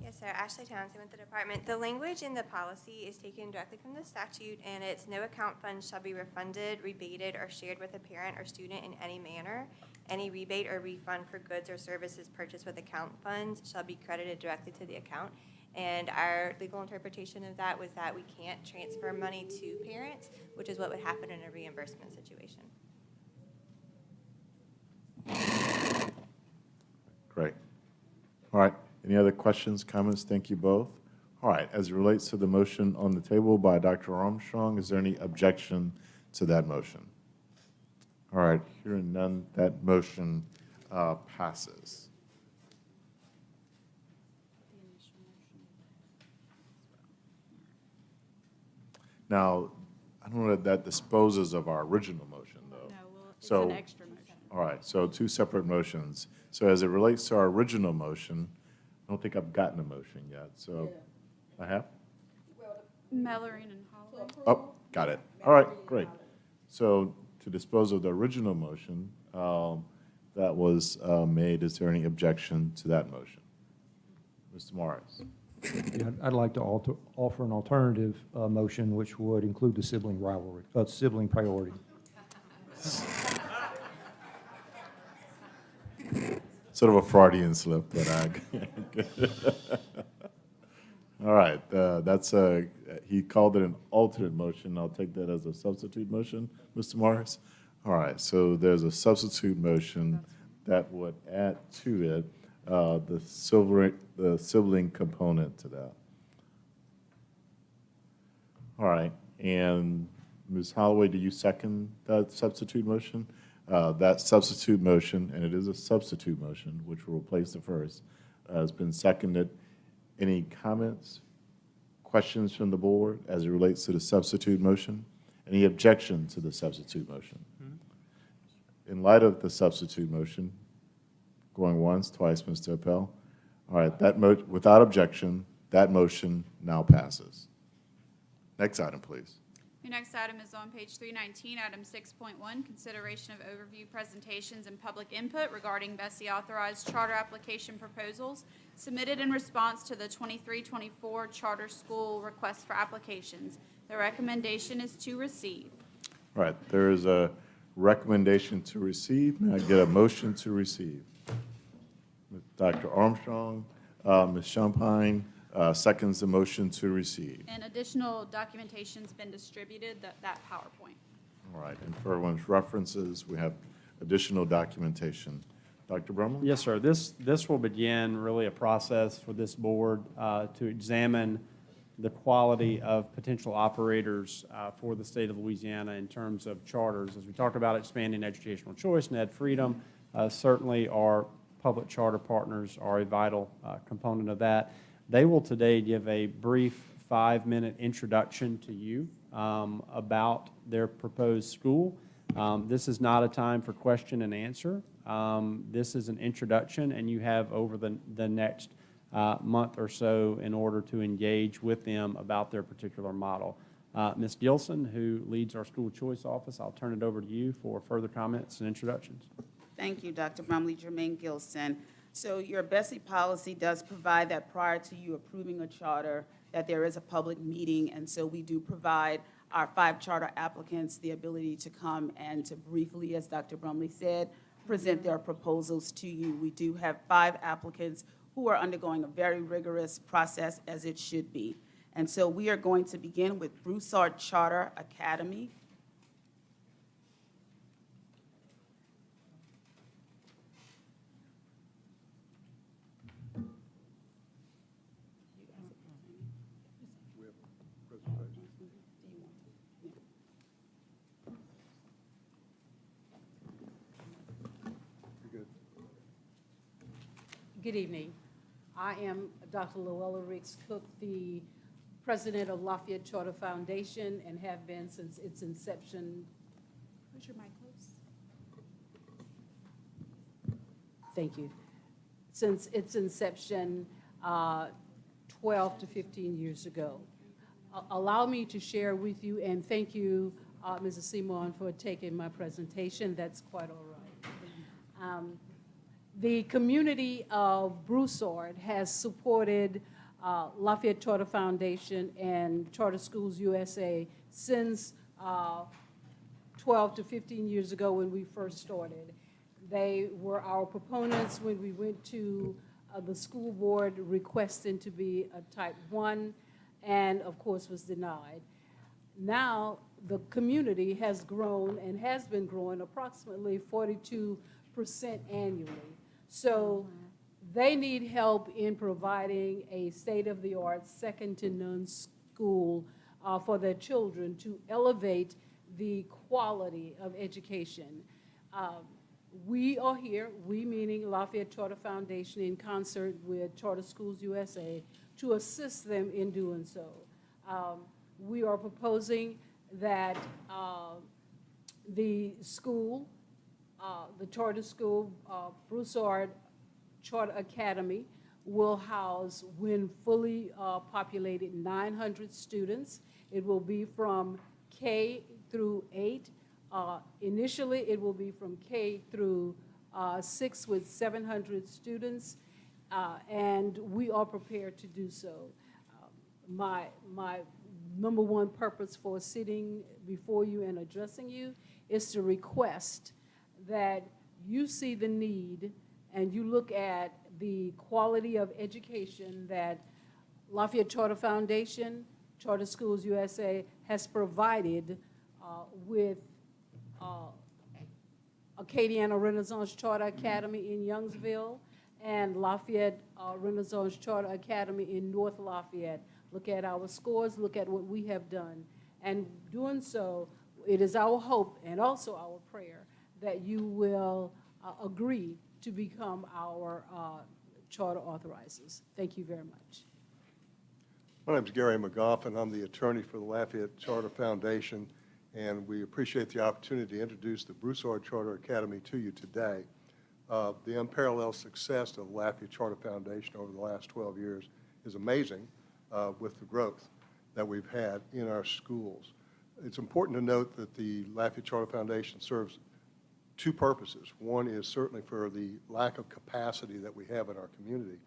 Speaker 15: Yes, sir. Ashley Townsend with the department. The language in the policy is taken directly from the statute, and it's no account funds shall be refunded, rebated, or shared with a parent or student in any manner. Any rebate or refund for goods or services purchased with account funds shall be credited directly to the account. And our legal interpretation of that was that we can't transfer money to parents, which is what would happen in a reimbursement situation.
Speaker 1: Great. All right. Any other questions, comments? Thank you both. All right. As it relates to the motion on the table by Dr. Armstrong, is there any objection to that motion? All right. Hearing none, that motion passes. Now, I don't know that disposes of our original motion, though.
Speaker 2: No, well, it's
Speaker 1: So-
Speaker 2: an extra motion.
Speaker 1: All right, so two separate motions. So as it relates to our original motion, I don't think I've gotten a motion yet, so. I have?
Speaker 5: Mellering and Holloway.
Speaker 1: Oh, got it. All right, great. So to dispose of the original motion that was made, is there any objection to that motion? Mr. Morris?
Speaker 8: Yeah, I'd like to offer an alternative motion, which would include the sibling rivalry, sibling priority.
Speaker 1: Sort of a Freudian slip, but all right, he called it an alternate motion. I'll take that as a substitute motion, Mr. Morris. All right, so there's a substitute motion that would add to it the sibling component to that. All right, and Ms. Holloway, do you second that substitute motion? That substitute motion, and it is a substitute motion, which will replace the first, has been seconded. Any comments, questions from the board as it relates to the substitute motion? Any objection to the substitute motion? In light of the substitute motion, going once, twice, Mr. Appel. All right, without objection, that motion now passes. Next item, please.
Speaker 5: Your next item is on page 319, item 6.1, consideration of overview presentations and public input regarding BESI authorized charter application proposals submitted in response to the 23-24 charter school request for applications. The recommendation is to receive.
Speaker 1: All right, there is a recommendation to receive. May I get a motion to receive? Dr. Armstrong, Ms. Champagne seconds the motion to receive.
Speaker 5: And additional documentation's been distributed, that PowerPoint.
Speaker 1: All right, and for everyone's references, we have additional documentation. Dr. Brummer?
Speaker 4: Yes, sir. This will begin really a process for this board to examine the quality of potential operators for the state of Louisiana in terms of charters. As we talk about expanding educational choice and ed freedom, certainly our public charter partners are a vital component of that. They will today give a brief 5-minute introduction to you about their proposed school. This is not a time for question and answer. This is an introduction, and you have over the next month or so in order to engage with them about their particular model. Ms. Gilson, who leads our school choice office, I'll turn it over to you for further comments and introductions.
Speaker 16: Thank you, Dr. Brumley. Jermaine Gilson. So your BESI policy does provide that prior to you approving a charter, that there is a public meeting, and so we do provide our 5 charter applicants the ability to come and to briefly, as Dr. Brumley said, present their proposals to you. We do have 5 applicants who are undergoing a very rigorous process, as it should be. And so we are going to begin with Broussard Charter Academy.
Speaker 14: Good evening. I am Dr. Luella Ricks Cook, the president of Lafayette Charter Foundation, and have been since its inception. Where's your mic, close? Thank you. Since its inception 12 to 15 years ago. Allow me to share with you, and thank you, Mrs. Simon, for taking my presentation. That's quite all right. The community of Broussard has supported Lafayette Charter Foundation and Charter Schools USA since 12 to 15 years ago when we first started. They were our proponents when we went to the school board requesting to be a type 1, and of course was denied. Now the community has grown and has been growing approximately 42% annually. So they need help in providing a state-of-the-art, second-to-none school for their children to elevate the quality of education. We are here, we meaning Lafayette Charter Foundation, in concert with Charter Schools USA, to assist them in doing so. We are proposing that the school, the charter school, Broussard Charter Academy, will house, when fully populated, 900 students. It will be from K through 8. Initially, it will be from K through 6 with 700 students, and we are prepared to do so. My number one purpose for sitting before you and addressing you is to request that you see the need and you look at the quality of education that Lafayette Charter Foundation, Charter Schools USA has provided with Acadiana Renaissance Charter Academy in Youngsville and Lafayette Renaissance Charter Academy in North Lafayette. Look at our scores, look at what we have done. And doing so, it is our hope and also our prayer that you will agree to become our charter authorizers. Thank you very much.
Speaker 17: My name is Gary McGoffin. I'm the attorney for the Lafayette Charter Foundation, and we appreciate the opportunity to introduce the Broussard Charter Academy to you today. The unparalleled success of the Lafayette Charter Foundation over the last 12 years is amazing with the growth that we've had in our schools. It's important to note that the Lafayette Charter Foundation serves two purposes. One is certainly for the lack of capacity that we have in our community,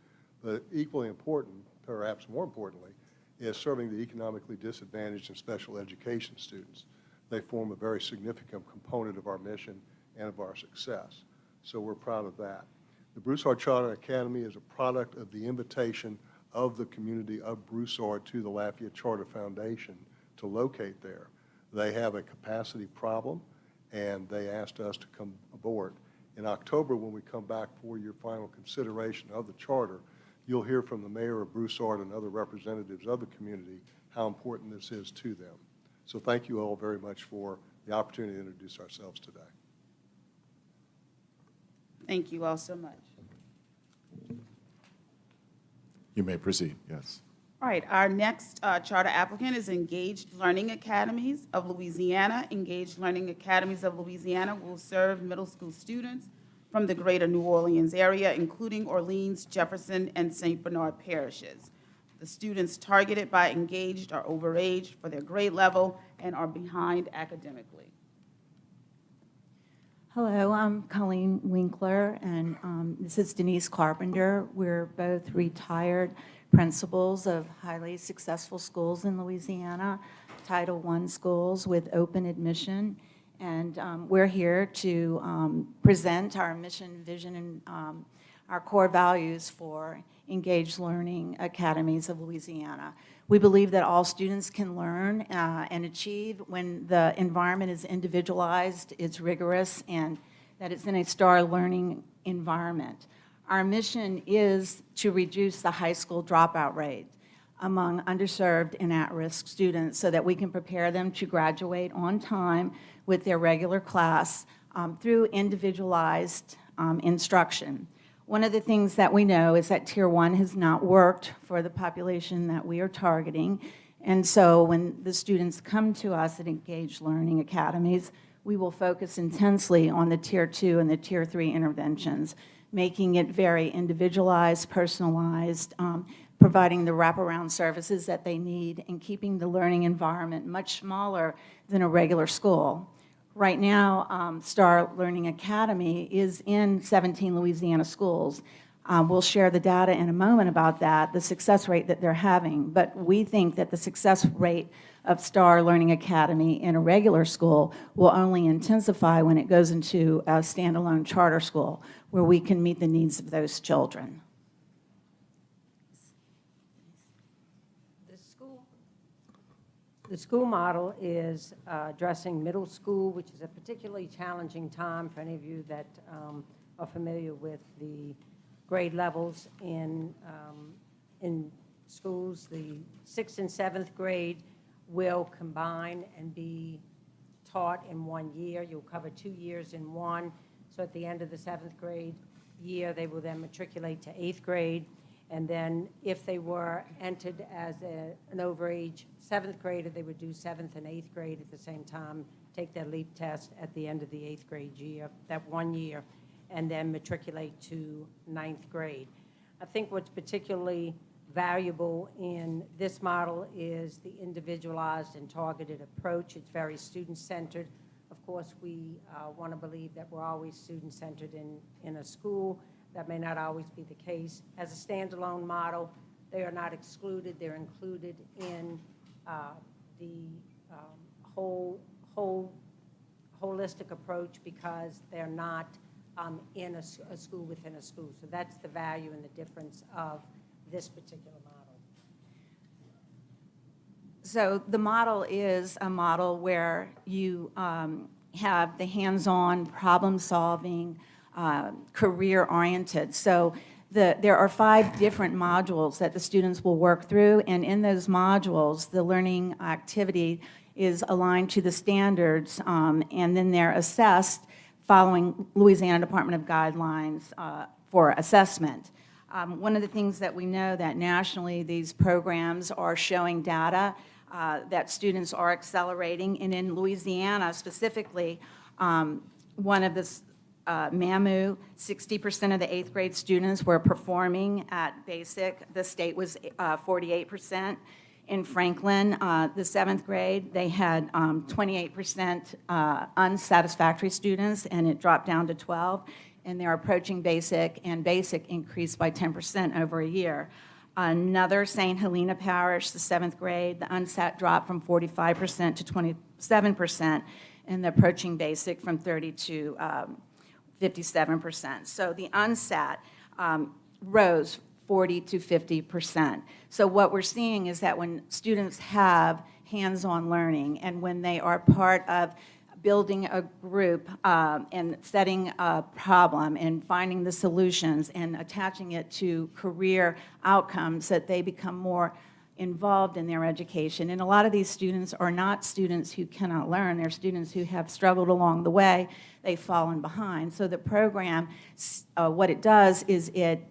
Speaker 17: but equally important, perhaps more importantly, is serving the economically disadvantaged and special education students. They form a very significant component of our mission and of our success. So we're proud of that. The Broussard Charter Academy is a product of the invitation of the community of Broussard to the Lafayette Charter Foundation to locate there. They have a capacity problem, and they asked us to come aboard. In October, when we come back for your final consideration of the charter, you'll hear from the mayor of Broussard and other representatives of the community how important this is to them. So thank you all very much for the opportunity to introduce ourselves today.
Speaker 16: Thank you all so much.
Speaker 1: You may proceed, yes.
Speaker 16: All right, our next charter applicant is Engaged Learning Academies of Louisiana. Engaged Learning Academies of Louisiana will serve middle school students from the greater New Orleans area, including Orleans, Jefferson, and St. Bernard parishes. The students targeted by Engaged are overage for their grade level and are behind academically.
Speaker 18: Hello, I'm Colleen Winkler, and this is Denise Carpenter. We're both retired principals of highly successful schools in Louisiana, Title I schools with open admission. And we're here to present our mission, vision, and our core values for Engaged Learning Academies of Louisiana. We believe that all students can learn and achieve when the environment is individualized, it's rigorous, and that it's in a STAR learning environment. Our mission is to reduce the high school dropout rate among underserved and at-risk students so that we can prepare them to graduate on time with their regular class through individualized instruction. One of the things that we know is that Tier 1 has not worked for the population that we are targeting. And so when the students come to us at Engaged Learning Academies, we will focus intensely on the Tier 2 and the Tier 3 interventions, making it very individualized, personalized, providing the wraparound services that they need, and keeping the learning environment much smaller than a regular school. Right now, Star Learning Academy is in 17 Louisiana schools. We'll share the data in a moment about that, the success rate that they're having. But we think that the success rate of Star Learning Academy in a regular school will only intensify when it goes into a standalone charter school where we can meet the needs of those children.
Speaker 19: The school model is addressing middle school, which is a particularly challenging time for any of you that are familiar with the grade levels in schools. The 6th and 7th grade will combine and be taught in 1 year. You'll cover 2 years in one. So at the end of the 7th grade year, they will then matriculate to 8th grade. And then if they were entered as an overage 7th grader, they would do 7th and 8th grade at the same time, take their LEAP test at the end of the 8th grade year, that 1 year, and then matriculate to 9th grade. I think what's particularly valuable in this model is the individualized and targeted approach. It's very student-centered. Of course, we want to believe that we're always student-centered in a school. That may not always be the case. As a standalone model, they are not excluded. They're included in the holistic approach because they're not in a school within a school. So that's the value and the difference of this particular model.
Speaker 18: So the model is a model where you have the hands-on problem-solving, career-oriented. So there are 5 different modules that the students will work through, and in those modules, the learning activity is aligned to the standards, and then they're assessed following Louisiana Department of Guidelines for assessment. One of the things that we know that nationally these programs are showing data that students are accelerating, and in Louisiana specifically, one of the MAMU, 60% of the 8th grade students were performing at basic. The state was 48%. In Franklin, the 7th grade, they had 28% unsatisfactory students, and it dropped down to 12. And they're approaching basic, and basic increased by 10% over a year. Another, St. Helena Parish, the 7th grade, the unsat dropped from 45% to 27%, and the approaching basic from 30 to 57%. So the unsat rose 40 to 50%. So what we're seeing is that when students have hands-on learning and when they are part of building a group and setting a problem and finding the solutions and attaching it to career outcomes, that they become more involved in their education. And a lot of these students are not students who cannot learn. They're students who have struggled along the way. They've fallen behind. So the program, what it does is it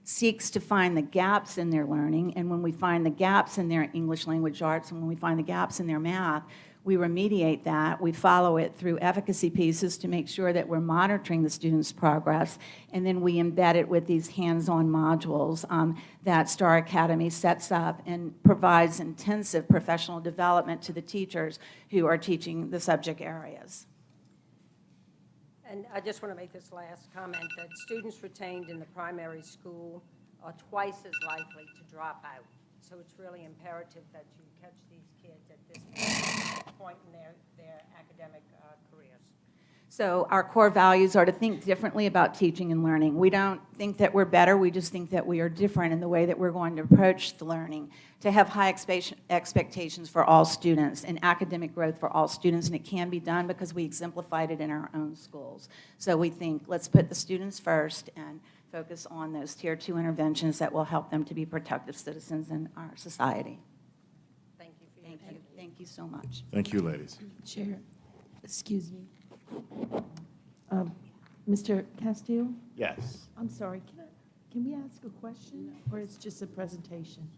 Speaker 18: seeks to find the gaps in their learning. And when we find the gaps in their English language arts and when we find the gaps in their math, we remediate that. We follow it through efficacy pieces to make sure that we're monitoring the students' progress, and then we embed it with these hands-on modules that Star Academy sets up and provides intensive professional development to the teachers who are teaching the subject areas.
Speaker 19: And I just want to make this last comment, that students retained in the primary school are twice as likely to drop out. So it's really imperative that you catch these kids at this point in their academic careers.
Speaker 18: So our core values are to think differently about teaching and learning. We don't think that we're better, we just think that we are different in the way that we're going to approach the learning, to have high expectations for all students and academic growth for all students, and it can be done because we exemplified it in our own schools. So we think, let's put the students first and focus on those Tier 2 interventions that will help them to be productive citizens in our society.
Speaker 19: Thank you for your
Speaker 18: Thank you. Thank you so much.
Speaker 1: Thank you, ladies.
Speaker 20: Chair, excuse me. Mr. Castile?
Speaker 1: Yes.
Speaker 11: I'm sorry, can we ask a question, or it's just a presentation?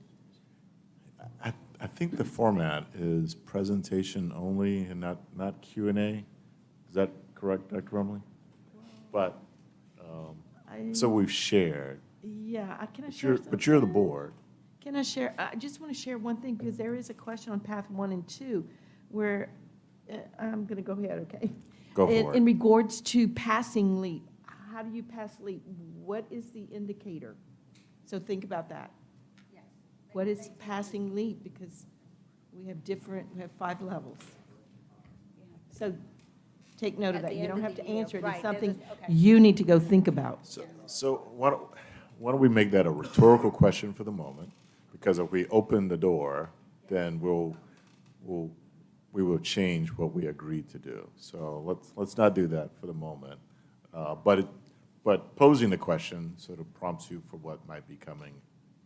Speaker 1: I think the format is presentation only and not Q&A. Is that correct, Dr. Rumley? But, so we've shared.
Speaker 11: Yeah, can I
Speaker 1: But
Speaker 11: share something?
Speaker 1: but you're the board.
Speaker 11: Can I share, I just want to share one thing, because there is a question on path 1 and 2, where, I'm going to go ahead, okay?
Speaker 1: Go for it.
Speaker 11: In regards to passing LEAP, how do you pass LEAP? What is the indicator? So think about that. What is passing LEAP? Because we have 5 levels. So take note of
Speaker 19: At
Speaker 11: that.
Speaker 19: the
Speaker 11: You
Speaker 19: end
Speaker 11: don't
Speaker 19: of
Speaker 11: have
Speaker 19: the
Speaker 11: to
Speaker 19: year,
Speaker 11: answer it.
Speaker 19: right,
Speaker 11: It's
Speaker 19: there's
Speaker 11: something
Speaker 19: okay.
Speaker 11: you need to go think about.
Speaker 1: So why don't we make that a rhetorical question for the moment? Because if we open the door, then we will change what we agreed to do. So let's not do that for the moment. But posing the question sort of prompts you for what might be coming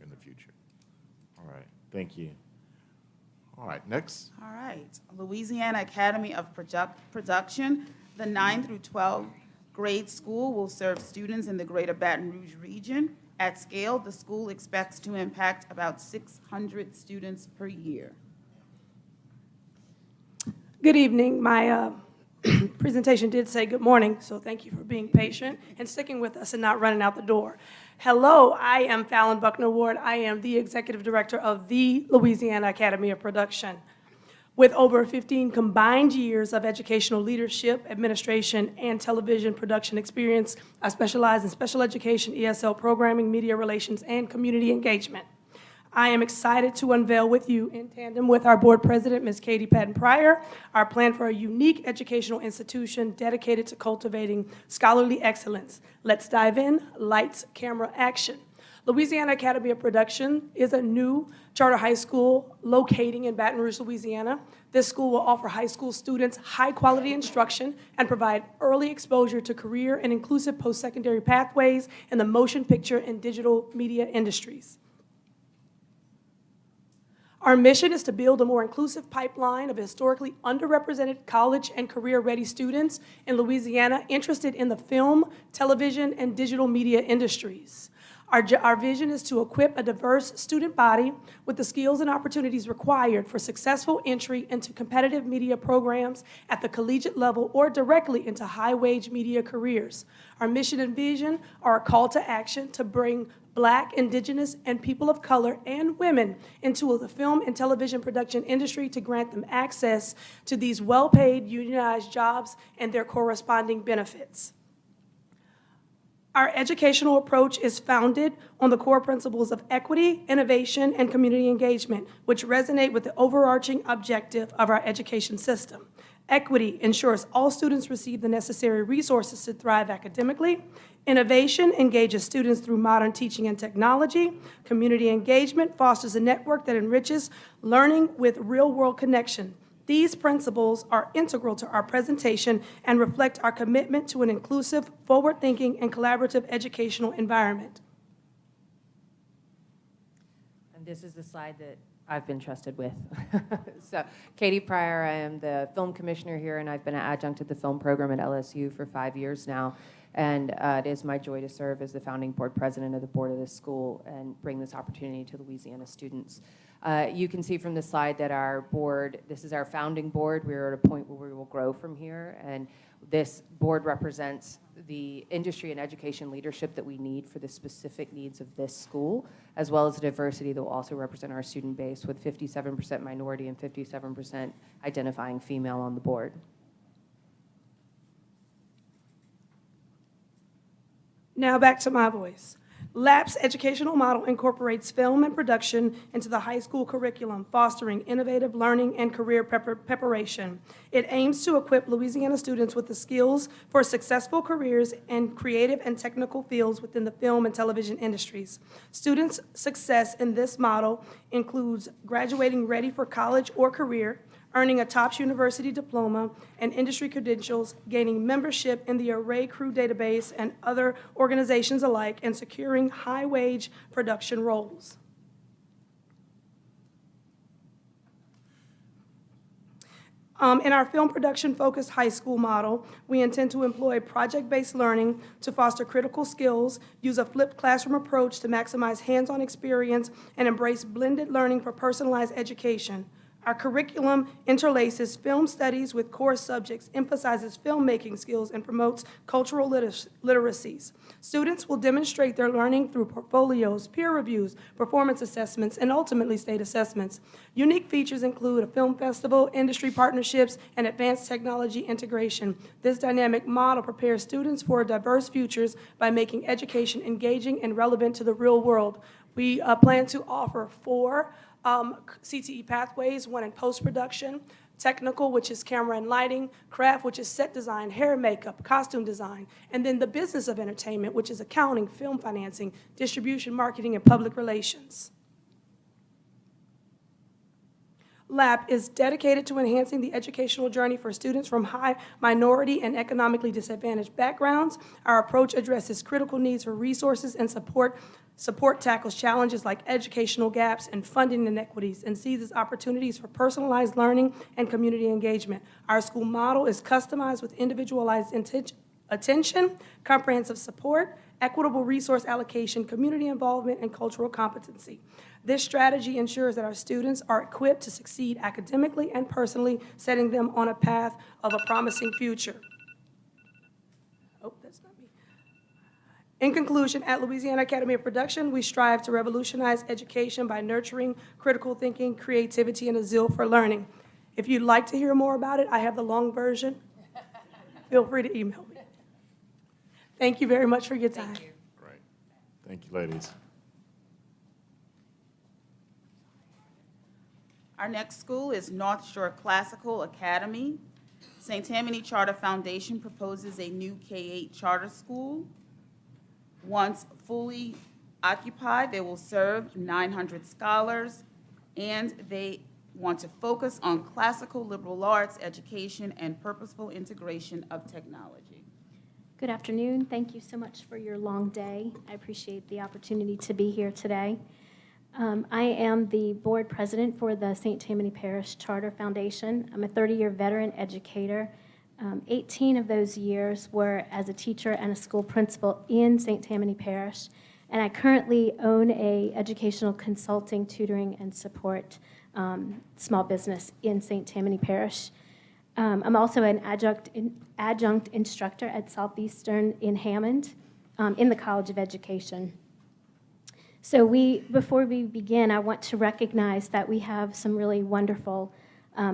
Speaker 1: in the future. All right, thank you. All right, next.
Speaker 16: All right, Louisiana Academy of Production, the 9 through 12 grade school will serve students in the greater Baton Rouge region. At scale, the school expects to impact about 600 students per year.
Speaker 20: Good evening. My presentation did say good morning, so thank you for being patient and sticking with us and not running out the door. Hello, I am Fallon Buckner Ward. I am the Executive Director of the Louisiana Academy of Production. With over 15 combined years of educational leadership, administration, and television production experience, I specialize in special education, ESL programming, media relations, and community engagement. I am excited to unveil with you, in tandem with our board president, Ms. Katie Patton-Pryor, our plan for a unique educational institution dedicated to cultivating scholarly excellence. Let's dive in. Lights, camera, action. Louisiana Academy of Production is a new charter high school locating in Baton Rouge, Louisiana. This school will offer high school students high-quality instruction and provide early exposure to career and inclusive post-secondary pathways in the motion picture and digital media industries. Our mission is to build a more inclusive pipeline of historically underrepresented college and career-ready students in Louisiana interested in the film, television, and digital media industries. Our vision is to equip a diverse student body with the skills and opportunities required for successful entry into competitive media programs at the collegiate level or directly into high-wage media careers. Our mission and vision are a call to action to bring Black, Indigenous, and people of color and women into the film and television production industry to grant them access to these well-paid unionized jobs and their corresponding benefits. Our educational approach is founded on the core principles of equity, innovation, and community engagement, which resonate with the overarching objective of our education system. Equity ensures all students receive the necessary resources to thrive academically. Innovation engages students through modern teaching and technology. Community engagement fosters a network that enriches learning with real-world connection. These principles are integral to our presentation and reflect our commitment to an inclusive, forward-thinking, and collaborative educational environment.
Speaker 21: And this is the slide that I've been trusted with. So, Katie Pryor, I am the film commissioner here, and I've been an adjunct at the film program at LSU for 5 years now. And it is my joy to serve as the founding board president of the board of this school and bring this opportunity to Louisiana students. You can see from the slide that our board, this is our founding board. We're at a point where we will grow from here, and this board represents the industry and education leadership that we need for the specific needs of this school, as well as the diversity that will also represent our student base, with 57% minority and 57% identifying female on the board.
Speaker 20: Now back to my voice. LAP's educational model incorporates film and production into the high school curriculum, fostering innovative learning and career preparation. It aims to equip Louisiana students with the skills for successful careers in creative and technical fields within the film and television industries. Students' success in this model includes graduating ready for college or career, earning a TOPS University diploma and industry credentials, gaining membership in the Array Crew database and other organizations alike, and securing high-wage production roles. In our film production-focused high school model, we intend to employ project-based learning to foster critical skills, use a flipped classroom approach to maximize hands-on experience, and embrace blended learning for personalized education. Our curriculum interlaces film studies with core subjects, emphasizes filmmaking skills, and promotes cultural literacies. Students will demonstrate their learning through portfolios, peer reviews, performance assessments, and ultimately state assessments. Unique features include a film festival, industry partnerships, and advanced technology integration. This dynamic model prepares students for diverse futures by making education engaging and relevant to the real world. We plan to offer 4 CTE pathways, 1 in post-production, technical, which is camera and lighting, craft, which is set design, hair and makeup, costume design, and then the business of entertainment, which is accounting, film financing, distribution, marketing, and public relations. LAP is dedicated to enhancing the educational journey for students from high minority and economically disadvantaged backgrounds. Our approach addresses critical needs for resources and support tackles challenges like educational gaps and funding inequities, and seizes opportunities for personalized learning and community engagement. Our school model is customized with individualized attention, comprehensive support, equitable resource allocation, community involvement, and cultural competency. This strategy ensures that our students are equipped to succeed academically and personally, setting them on a path of a promising future. Oh, that's not me. In conclusion, at Louisiana Academy of Production, we strive to revolutionize education by nurturing critical thinking, creativity, and a zeal for learning. If you'd like to hear more about it, I have the long version. Feel free to email me. Thank you very much for your time.
Speaker 1: Great. Thank you, ladies.
Speaker 16: Our next school is North Shore Classical Academy. St. Tammany Charter Foundation proposes a new K-8 charter school. Once fully occupied, they will serve 900 scholars, and they want to focus on classical liberal arts education and purposeful integration of technology.
Speaker 6: Good afternoon. Thank you so much for your long day. I appreciate the opportunity to be here today. I am the board president for the St. Tammany Parish Charter Foundation. I'm a 30-year veteran educator. 18 of those years were as a teacher and a school principal in St. Tammany Parish, and I currently own a educational consulting, tutoring, and support small business in St. Tammany Parish. I'm also an adjunct instructor at Southeastern in Hammond in the College of Education. So before we begin, I want to recognize that we have some really wonderful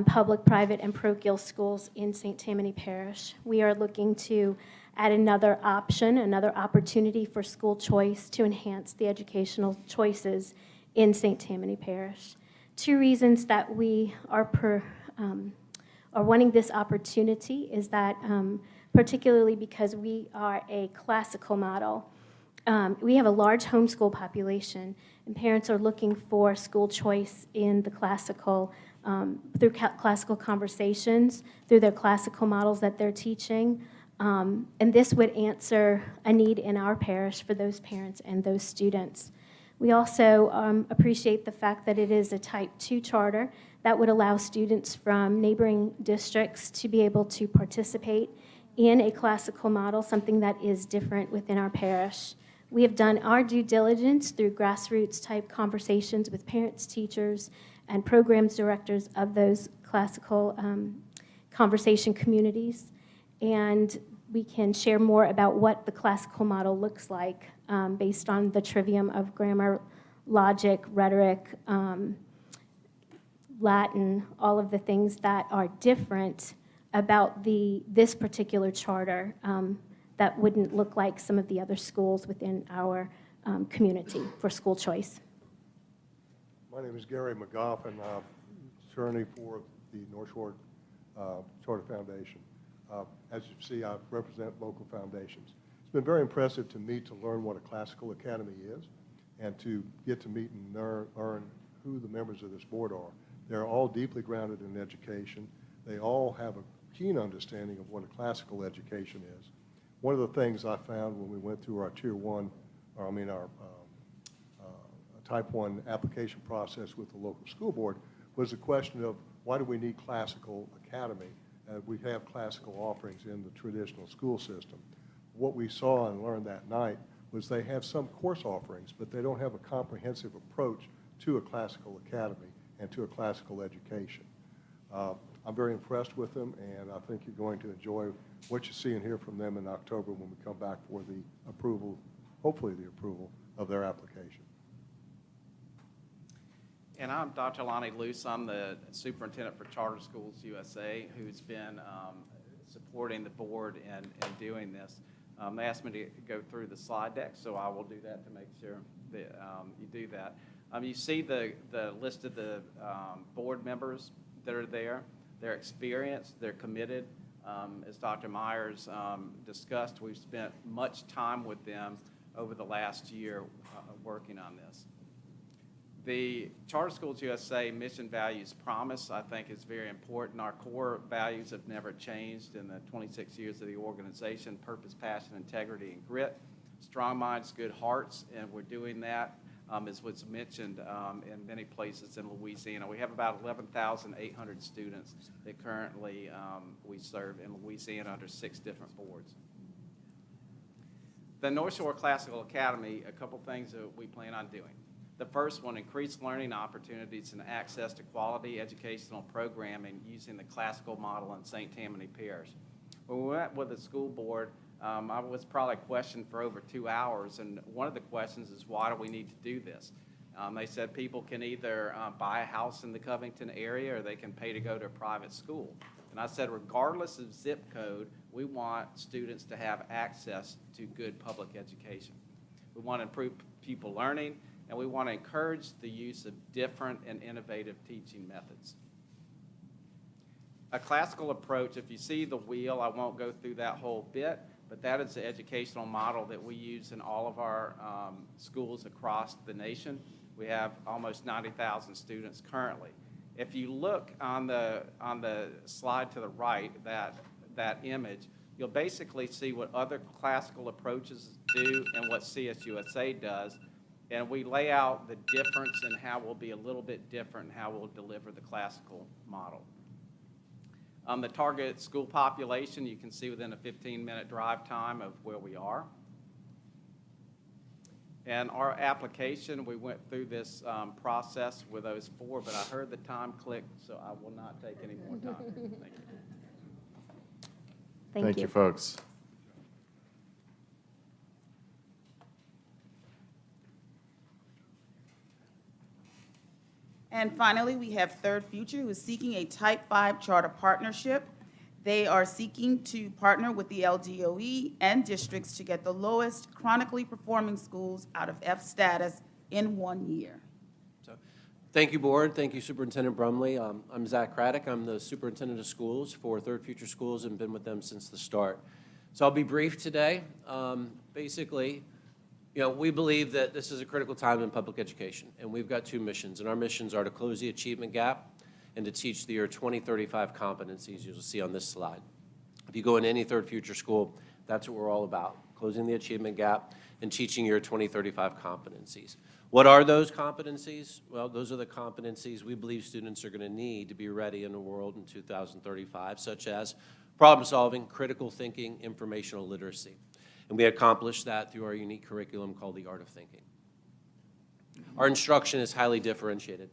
Speaker 6: public, private, and parochial schools in St. Tammany Parish. We are looking to add another option, another opportunity for school choice to enhance the educational choices in St. Tammany Parish. 2 reasons that we are wanting this opportunity is that particularly because we are a classical model. We have a large homeschool population, and parents are looking for school choice in the classical, through classical conversations, through their classical models that they're teaching. And this would answer a need in our parish for those parents and those students. We also appreciate the fact that it is a Type 2 charter that would allow students from neighboring districts to be able to participate in a classical model, something that is different within our parish. We have done our due diligence through grassroots type conversations with parents, teachers, and programs directors of those classical conversation communities. And we can share more about what the classical model looks like based on the trivium of grammar, logic, rhetoric, Latin, all of the things that are different about this particular charter that wouldn't look like some of the other schools within our community for school choice.
Speaker 17: My name is Gary McGoff, and I'm attorney for the North Shore Charter Foundation. As you see, I represent local foundations. It's been very impressive to me to learn what a classical academy is and to get to meet and learn who the members of this board are. They're all deeply grounded in education. They all have a keen understanding of what a classical education is. One of the things I found when we went through our our Type 1 application process with the local school board was the question of why do we need classical academy? We have classical offerings in the traditional school system. What we saw and learned that night was they have some course offerings, but they don't have a comprehensive approach to a classical academy and to a classical education. I'm very impressed with them, and I think you're going to enjoy what you see and hear from them in October when we come back for the approval, hopefully the approval of their application.
Speaker 3: And I'm Dr. Lonnie Luce. I'm the superintendent for Charter Schools USA, who's been supporting the board in doing this. They asked me to go through the slide deck, so I will do that to make sure that you do that. You see the list of the board members that are there. They're experienced, they're committed. As Dr. Myers discussed, we've spent much time with them over the last year working on this. The Charter Schools USA mission values promise, I think, is very important. Our core values have never changed in the 26 years of the organization: purpose, passion, integrity, and grit. Strong minds, good hearts, and we're doing that, as was mentioned, in many places in Louisiana. We have about 11,800 students that currently we serve in Louisiana under 6 different boards. The North Shore Classical Academy, a couple things that we plan on doing. The first one, increased learning opportunities and access to quality educational programming using the classical model in St. Tammany Parish. When we met with the school board, I was probably questioned for over 2 hours, and one of the questions is, why do we need to do this? They said people can either buy a house in the Covington area or they can pay to go to a private school. And I said, regardless of zip code, we want students to have access to good public education. We want to improve pupil learning, and we want to encourage the use of different and innovative teaching methods. A classical approach, if you see the wheel, I won't go through that whole bit, but that is the educational model that we use in all of our schools across the nation. We have almost 90,000 students currently. If you look on the slide to the right, that image, you'll basically see what other classical approaches do and what CSUSA does. And we lay out the difference in how we'll be a little bit different in how we'll deliver the classical model. The target school population, you can see within a 15-minute drive time of where we are. And our application, we went through this process with those 4, but I heard the time click, so I will not take any more time. Thank you.
Speaker 1: Thank you, folks.
Speaker 16: And finally, we have Third Future, who is seeking a Type 5 charter partnership. They are seeking to partner with the LDOE and districts to get the lowest chronically performing schools out of F status in 1 year.
Speaker 22: Thank you, Board. Thank you, Superintendent Brumley. I'm Zach Craddock. I'm the Superintendent of Schools for Third Future Schools and been with them since the start. So I'll be brief today. Basically, we believe that this is a critical time in public education, and we've got 2 missions, and our missions are to close the achievement gap and to teach the year 2035 competencies you'll see on this slide. If you go in any Third Future school, that's what we're all about, closing the achievement gap and teaching year 2035 competencies. What are those competencies? Well, those are the competencies we believe students are going to need to be ready in the world in 2035, such as problem solving, critical thinking, informational literacy. And we accomplish that through our unique curriculum called the Art of Thinking. Our instruction is highly differentiated.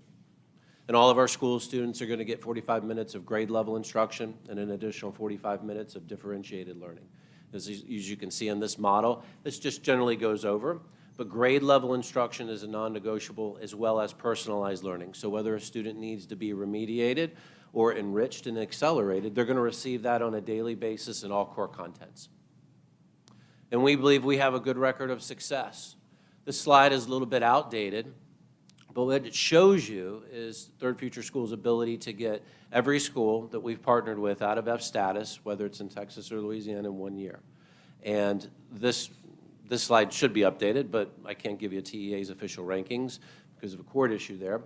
Speaker 22: In all of our schools, students are going to get 45 minutes of grade level instruction and an additional 45 minutes of differentiated learning. As you can see in this model, this just generally goes over, but grade level instruction is a non-negotiable as well as personalized learning. So whether a student needs to be remediated or enriched and accelerated, they're going to receive that on a daily basis in all core contents. And we believe we have a good record of success. This slide is a little bit outdated, but what it shows you is Third Future School's ability to get every school that we've partnered with out of F status, whether it's in Texas or Louisiana, in 1 year. And this slide should be updated, but I can't give you TEA's official rankings because of a court issue there.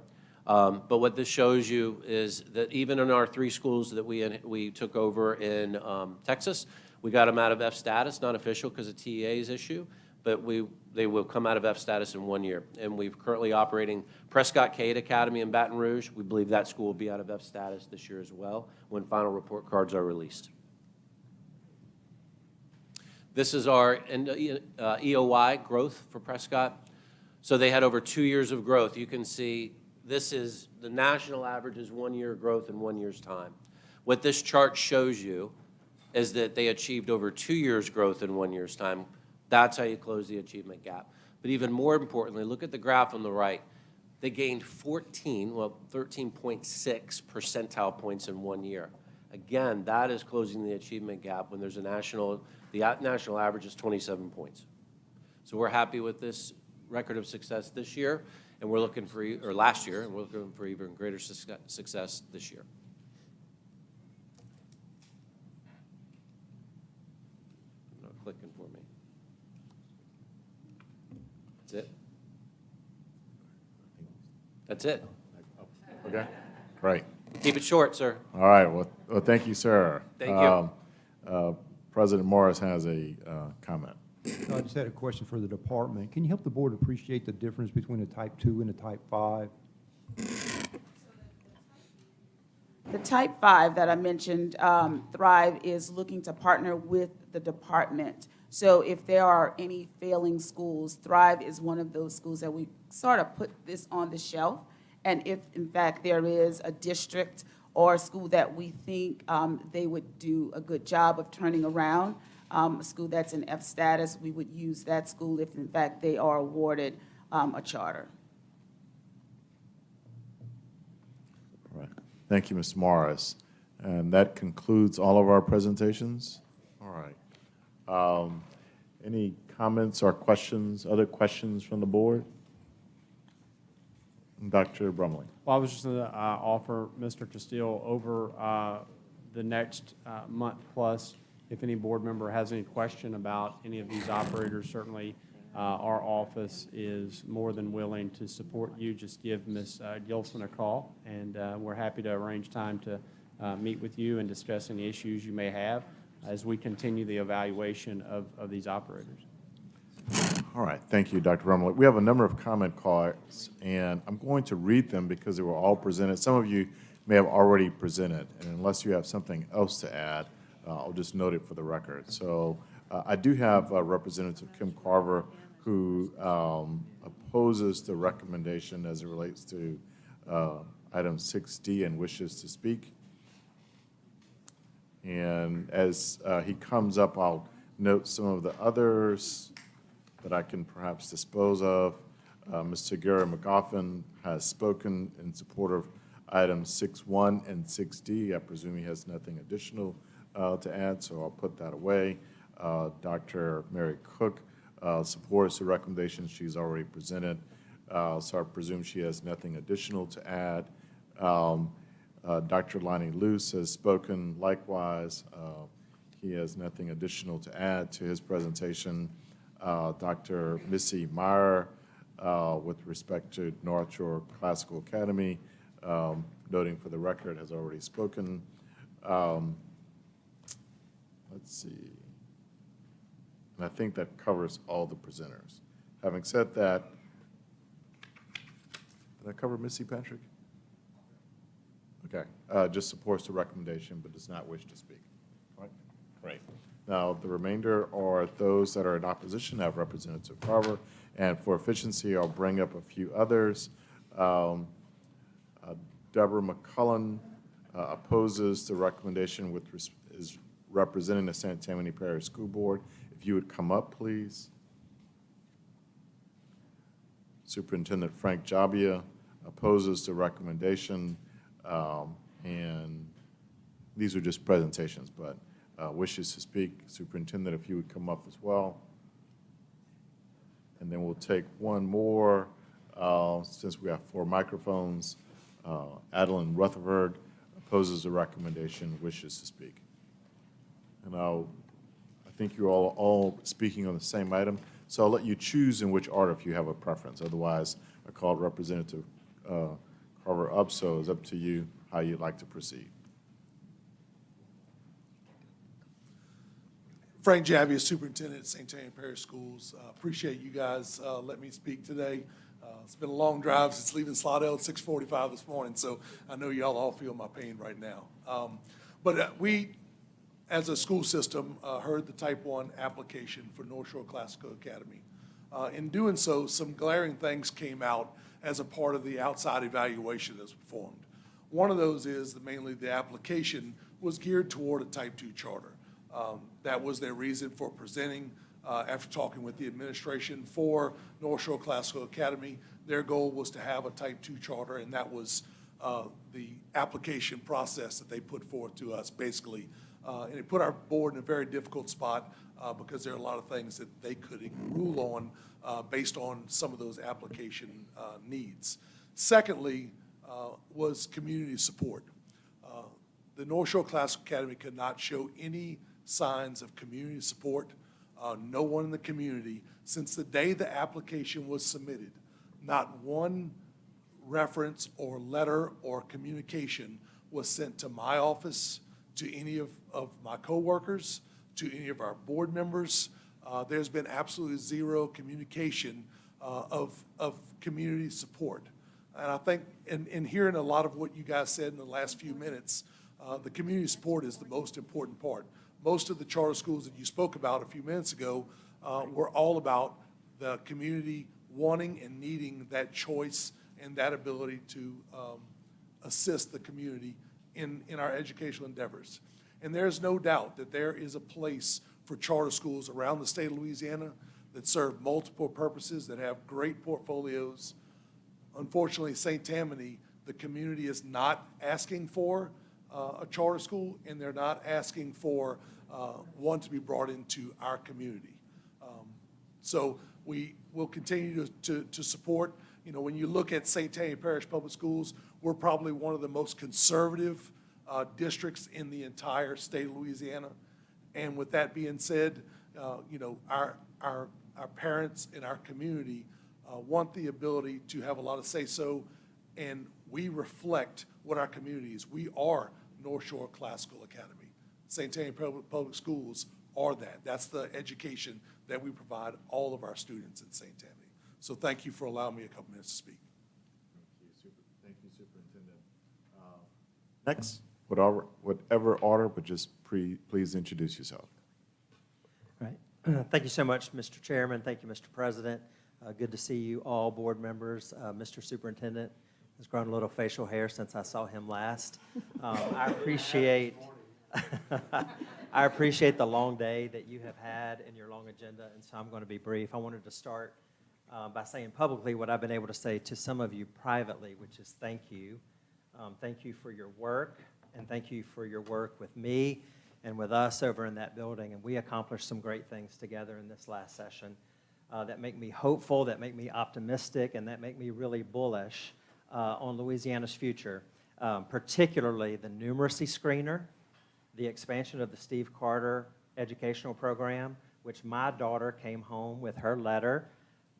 Speaker 22: But what this shows you is that even in our 3 schools that we took over in Texas, we got them out of F status, not official because of TEA's issue, but they will come out of F status in 1 year. And we're currently operating Prescott Cade Academy in Baton Rouge. We believe that school will be out of F status this year as well when final report cards are released. This is our EOY growth for Prescott. So they had over 2 years of growth. You can see this is the national average is 1 year growth in 1 year's time. What this chart shows you is that they achieved over 2 years growth in 1 year's time. That's how you close the achievement gap. But even more importantly, look at the graph on the right. They gained 13.6 percentile points in 1 year. Again, that is closing the achievement gap when there's the national average is 27 points. So we're happy with this record of success this year, and we're looking for, or last year, and we're looking for even greater success this year. Not clicking for me. That's it. That's it.
Speaker 1: Okay, great.
Speaker 22: Keep it short, sir.
Speaker 1: All right, well, thank you, sir.
Speaker 22: Thank you.
Speaker 1: President Morris has a comment.
Speaker 8: I just had a question for the department. Can you help the board appreciate the difference between a type 2 and a type 5?
Speaker 16: The type 5 that I mentioned, Thrive is looking to partner with the department. So if there are any failing schools, Thrive is one of those schools that we sort of put this on the shelf. And if, in fact, there is a district or a school that we think they would do a good job of turning around, a school that's in F status, we would use that school if, in fact, they are awarded a charter.
Speaker 1: All right. Thank you, Ms. Morris. And that concludes all of our presentations. All right. Any comments or questions, other questions from the board? Dr. Brumley.
Speaker 4: Well, I was just going to offer Mr. Castile over the next month plus, if any board member has any question about any of these operators, certainly our office is more than willing to support you. Just give Ms. Gilson a call, and we're happy to arrange time to meet with you and discuss any issues you may have as we continue the evaluation of these operators.
Speaker 1: All right, thank you, Dr. Brumley. We have a number of comment cards, and I'm going to read them because they were all presented. Some of you may have already presented, and unless you have something else to add, I'll just note it for the record. So I do have Representative Kim Carver, who opposes the recommendation as it relates to item 6D and wishes to speak. And as he comes up, I'll note some of the others that I can perhaps dispose of. Mr. Gary McGoffin has spoken in support of items 6.1 and 6D. I presume he has nothing additional to add, so I'll put that away. Dr. Mary Cook supports the recommendations she's already presented, so I presume she has nothing additional to add. Dr. Lonnie Luce has spoken likewise. He has nothing additional to add to his presentation. Dr. Missy Meyer, with respect to North Shore Classical Academy, noting for the record, has already spoken. Let's see. And I think that covers all the presenters. Having said that, did I cover Missy Patrick? Okay, just supports the recommendation but does not wish to speak. All right, great. Now, the remainder are those that are in opposition. I have Representative Carver, and for efficiency, I'll bring up a few others. Deborah McCullen opposes the recommendation is representing the San Tammany Parish School Board. If you would come up, please. Superintendent Frank Jabia opposes the recommendation, and these are just presentations, but wishes to speak. Superintendent, if you would come up as well. And then we'll take one more, since we have 4 microphones. Adeline Rutherford opposes the recommendation, wishes to speak. And I think you're all speaking on the same item, so I'll let you choose in which order if you have a preference. Otherwise, I called Representative Carver up, so it's up to you how you'd like to proceed.
Speaker 7: Frank Javier, Superintendent at St. Tanya Parish Schools. Appreciate you guys letting me speak today. It's been a long drive since leaving Slidell at 6:45 this morning, so I know y'all all feel my pain right now. But we, as a school system, heard the Type 1 application for North Shore Classical Academy. In doing so, some glaring things came out as a part of the outside evaluation that was performed. One of those is that mainly the application was geared toward a Type 2 charter. That was their reason for presenting. After talking with the administration for North Shore Classical Academy, their goal was to have a Type 2 charter, and that was the application process that they put forth to us, basically. And it put our board in a very difficult spot because there are a lot of things that they couldn't rule on based on some of those application needs. Secondly, was community support. The North Shore Classical Academy could not show any signs of community support. No one in the community, since the day the application was submitted, not one reference or letter or communication was sent to my office, to any of my coworkers, to any of our board members. There's been absolutely zero communication of community support. And I think in hearing a lot of what you guys said in the last few minutes, the community support is the most important part. Most of the charter schools that you spoke about a few minutes ago were all about the community wanting and needing that choice and that ability to assist the community in our educational endeavors. And there's no doubt that there is a place for charter schools around the state of Louisiana that serve multiple purposes, that have great portfolios. Unfortunately, St. Tammany, the community is not asking for a charter school, and they're not asking for one to be brought into our community. So we will continue to support. You know, when you look at St. Tanya Parish Public Schools, we're probably one of the most conservative districts in the entire state of Louisiana. And with that being said, you know, our parents and our community want the ability to have a lot of say-so, and we reflect what our community is. We are North Shore Classical Academy. St. Tanya Public Schools are that. That's the education that we provide all of our students at St. Tammany. So thank you for allowing me a couple minutes to speak.
Speaker 1: Thank you, Superintendent. Next, whatever order, but just please introduce yourself.
Speaker 9: Right. Thank you so much, Mr. Chairman. Thank you, Mr. President. Good to see you all, board members. Mr. Superintendent has grown a little facial hair since I saw him last. I appreciate I appreciate the long day that you have had and your long agenda, and so I'm going to be brief. I wanted to start by saying publicly what I've been able to say to some of you privately, which is thank you. Thank you for your work, and thank you for your work with me and with us over in that building. And we accomplished some great things together in this last session that make me hopeful, that make me optimistic, and that make me really bullish on Louisiana's future, particularly the numeracy screener, the expansion of the Steve Carter educational program, which my daughter came home with her letter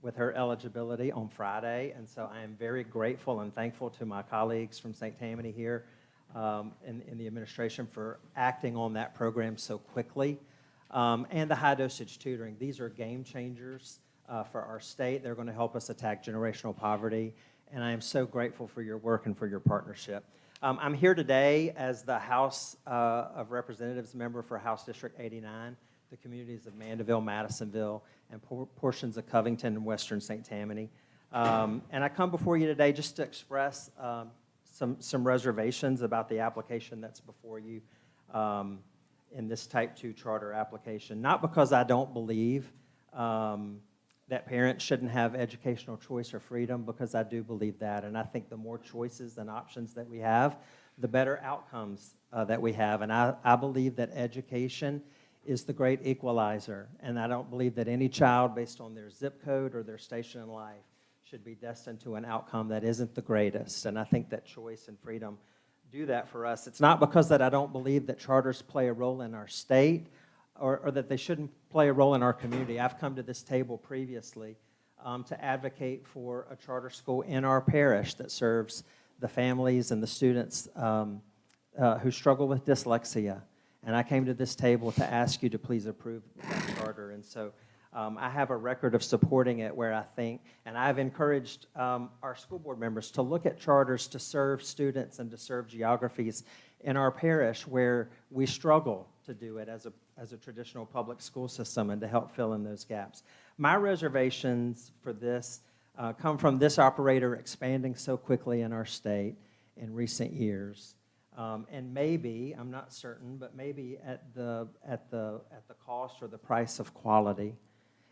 Speaker 9: with her eligibility on Friday. And so I am very grateful and thankful to my colleagues from St. Tammany here in the administration for acting on that program so quickly. And the high dosage tutoring. These are game changers for our state. They're going to help us attack generational poverty. And I am so grateful for your work and for your partnership. I'm here today as the House of Representatives member for House District 89, the communities of Mandeville, Madisonville, and portions of Covington and Western St. Tammany. And I come before you today just to express some reservations about the application that's before you in this Type 2 charter application. Not because I don't believe that parents shouldn't have educational choice or freedom, because I do believe that. And I think the more choices and options that we have, the better outcomes that we have. And I believe that education is the great equalizer. And I don't believe that any child, based on their zip code or their station in life, should be destined to an outcome that isn't the greatest. And I think that choice and freedom do that for us. It's not because that I don't believe that charters play a role in our state or that they shouldn't play a role in our community. I've come to this table previously to advocate for a charter school in our parish that serves the families and the students who struggle with dyslexia And I came to this table to ask you to please approve that charter. And so I have a record of supporting it where I think, and I've encouraged our school board members to look at charters to serve students and to serve geographies in our parish where we struggle to do it as a traditional public school system and to help fill in those gaps. My reservations for this come from this operator expanding so quickly in our state in recent years. And maybe, I'm not certain, but maybe at the cost or the price of quality.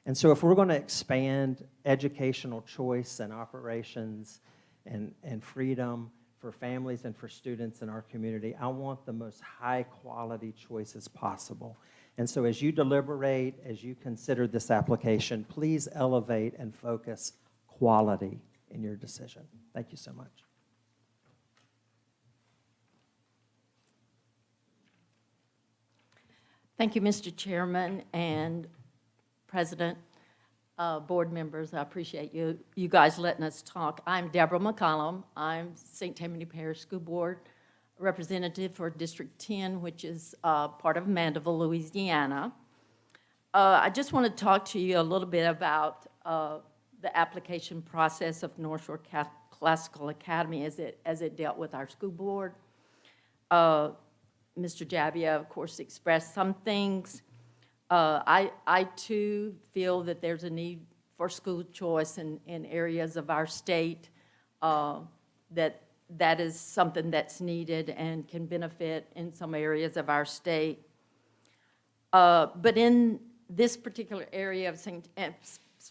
Speaker 9: And so if we're going to expand educational choice and operations and freedom for families and for students in our community, I want the most high-quality choices possible. And so as you deliberate, as you consider this application, please elevate and focus quality in your decision. Thank you so much.
Speaker 10: Thank you, Mr. Chairman and President, board members. I appreciate you guys letting us talk. I'm Deborah McCollum. I'm St. Tammany Parish School Board representative for District 10, which is part of Mandeville, Louisiana. I just want to talk to you a little bit about the application process of North Shore Classical Academy as it dealt with our school board. Mr. Jabbia, of course, expressed some things. I too feel that there's a need for school choice in areas of our state, that is something that's needed and can benefit in some areas of our state. But in this particular area of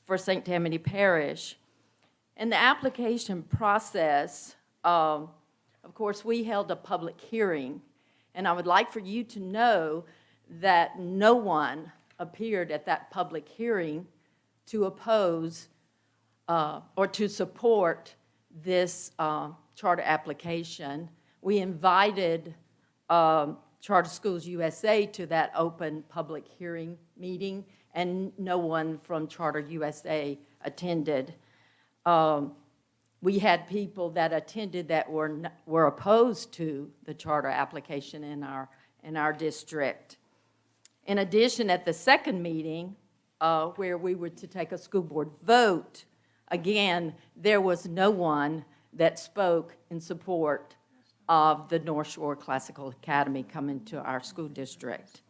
Speaker 10: for St. Tammany Parish, in the application process, of course, we held a public hearing. And I would like for you to know that no one appeared at that public hearing to oppose or to support this charter application. We invited Charter Schools USA to that open public hearing meeting, and no one from Charter USA attended. We had people that attended that were opposed to the charter application in our district. In addition, at the second meeting, where we were to take a school board vote, again, there was no one that spoke in support of the North Shore Classical Academy coming to our school district.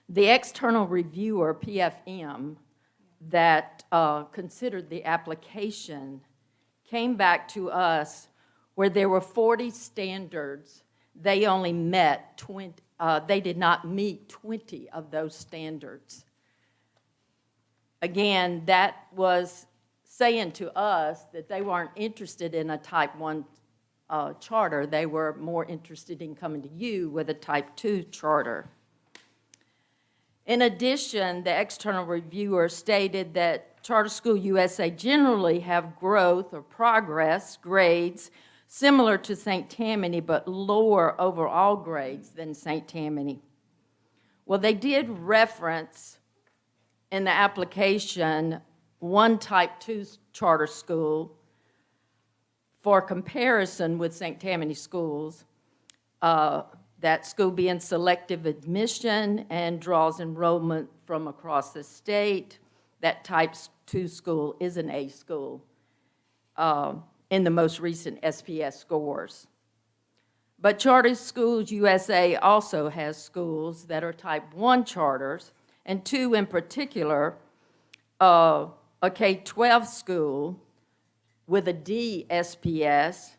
Speaker 10: The external reviewer, PFM, that considered the application came back to us where there were 40 standards. They only met 20, they did not meet 20 of those standards. Again, that was saying to us that they weren't interested in a type 1 charter. They were more interested in coming to you with a type 2 charter. In addition, the external reviewer stated that Charter School USA generally have growth or progress grades similar to St. Tammany, but lower overall grades than St. Tammany. Well, they did reference in the application one type 2 charter school for comparison with St. Tammany schools. That school being selective admission and draws enrollment from across the state. That type 2 school is an A school in the most recent SPS scores. But Charter Schools USA also has schools that are type 1 charters, and 2 in particular, a K-12 school with a D SPS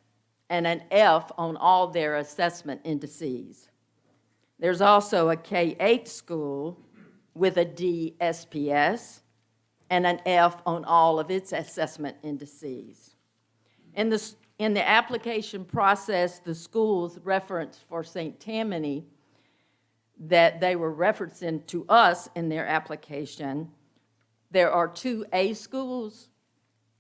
Speaker 10: and an F on all their assessment indices. There's also a K-8 school with a D SPS and an F on all of its assessment indices. In the application process, the schools referenced for St. Tammany that they were referencing to us in their application, there are 2 A schools,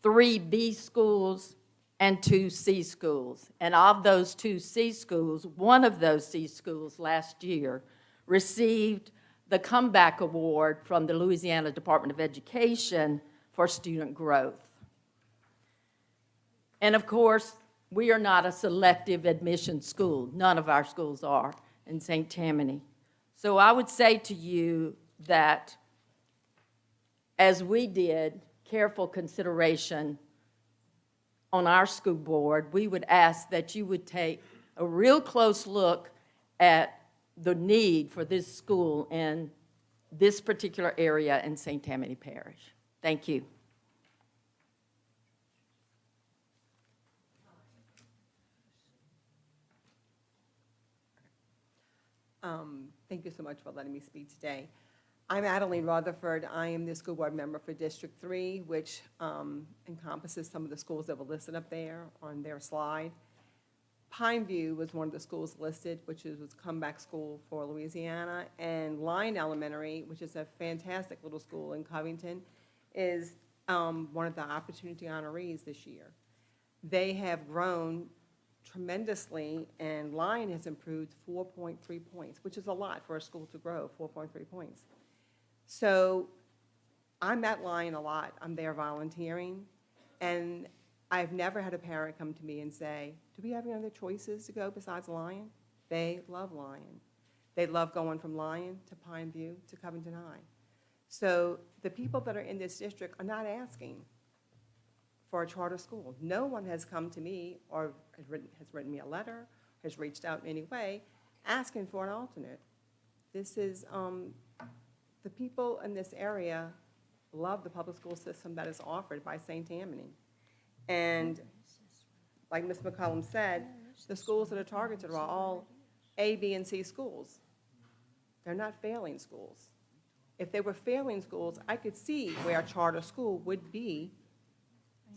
Speaker 10: 3 B schools, and 2 C schools. And of those 2 C schools, one of those C schools last year received the Comeback Award from the Louisiana Department of Education for student growth. And of course, we are not a selective admission school. None of our schools are. in St. Tammany. So I would say to you that, as we did, careful consideration on our school board, we would ask that you would take a real close look at the need for this school in this particular area in St. Tammany Parish. Thank you.
Speaker 12: Thank you so much for letting me speak today. I'm Adeline Rutherford. I am the school board member for District 3, which encompasses some of the schools that were listed up there on their slide. Pineview was one of the schools listed, which was a comeback school for Louisiana, and Lyon Elementary, which is a fantastic little school in Covington, is one of the opportunity honorees this year. They have grown tremendously, and Lyon has improved 4.3 points, which is a lot for a school to grow, 4.3 points. So I'm at Lyon a lot. I'm there volunteering, and I've never had a parent come to me and say, do we have any other choices to go besides Lyon? They love Lyon. They love going from Lyon to Pineview to Covington High. So the people that are in this district are not asking for a charter school. No one has come to me or has written me a letter, has reached out in any way, asking for an alternate. This is, the people in this area love the public school system that is offered by St. Tammany. And like Ms. McCollum said, the schools that are targeted are all A, B, and C schools. They're not failing schools. If they were failing schools, I could see where a charter school would be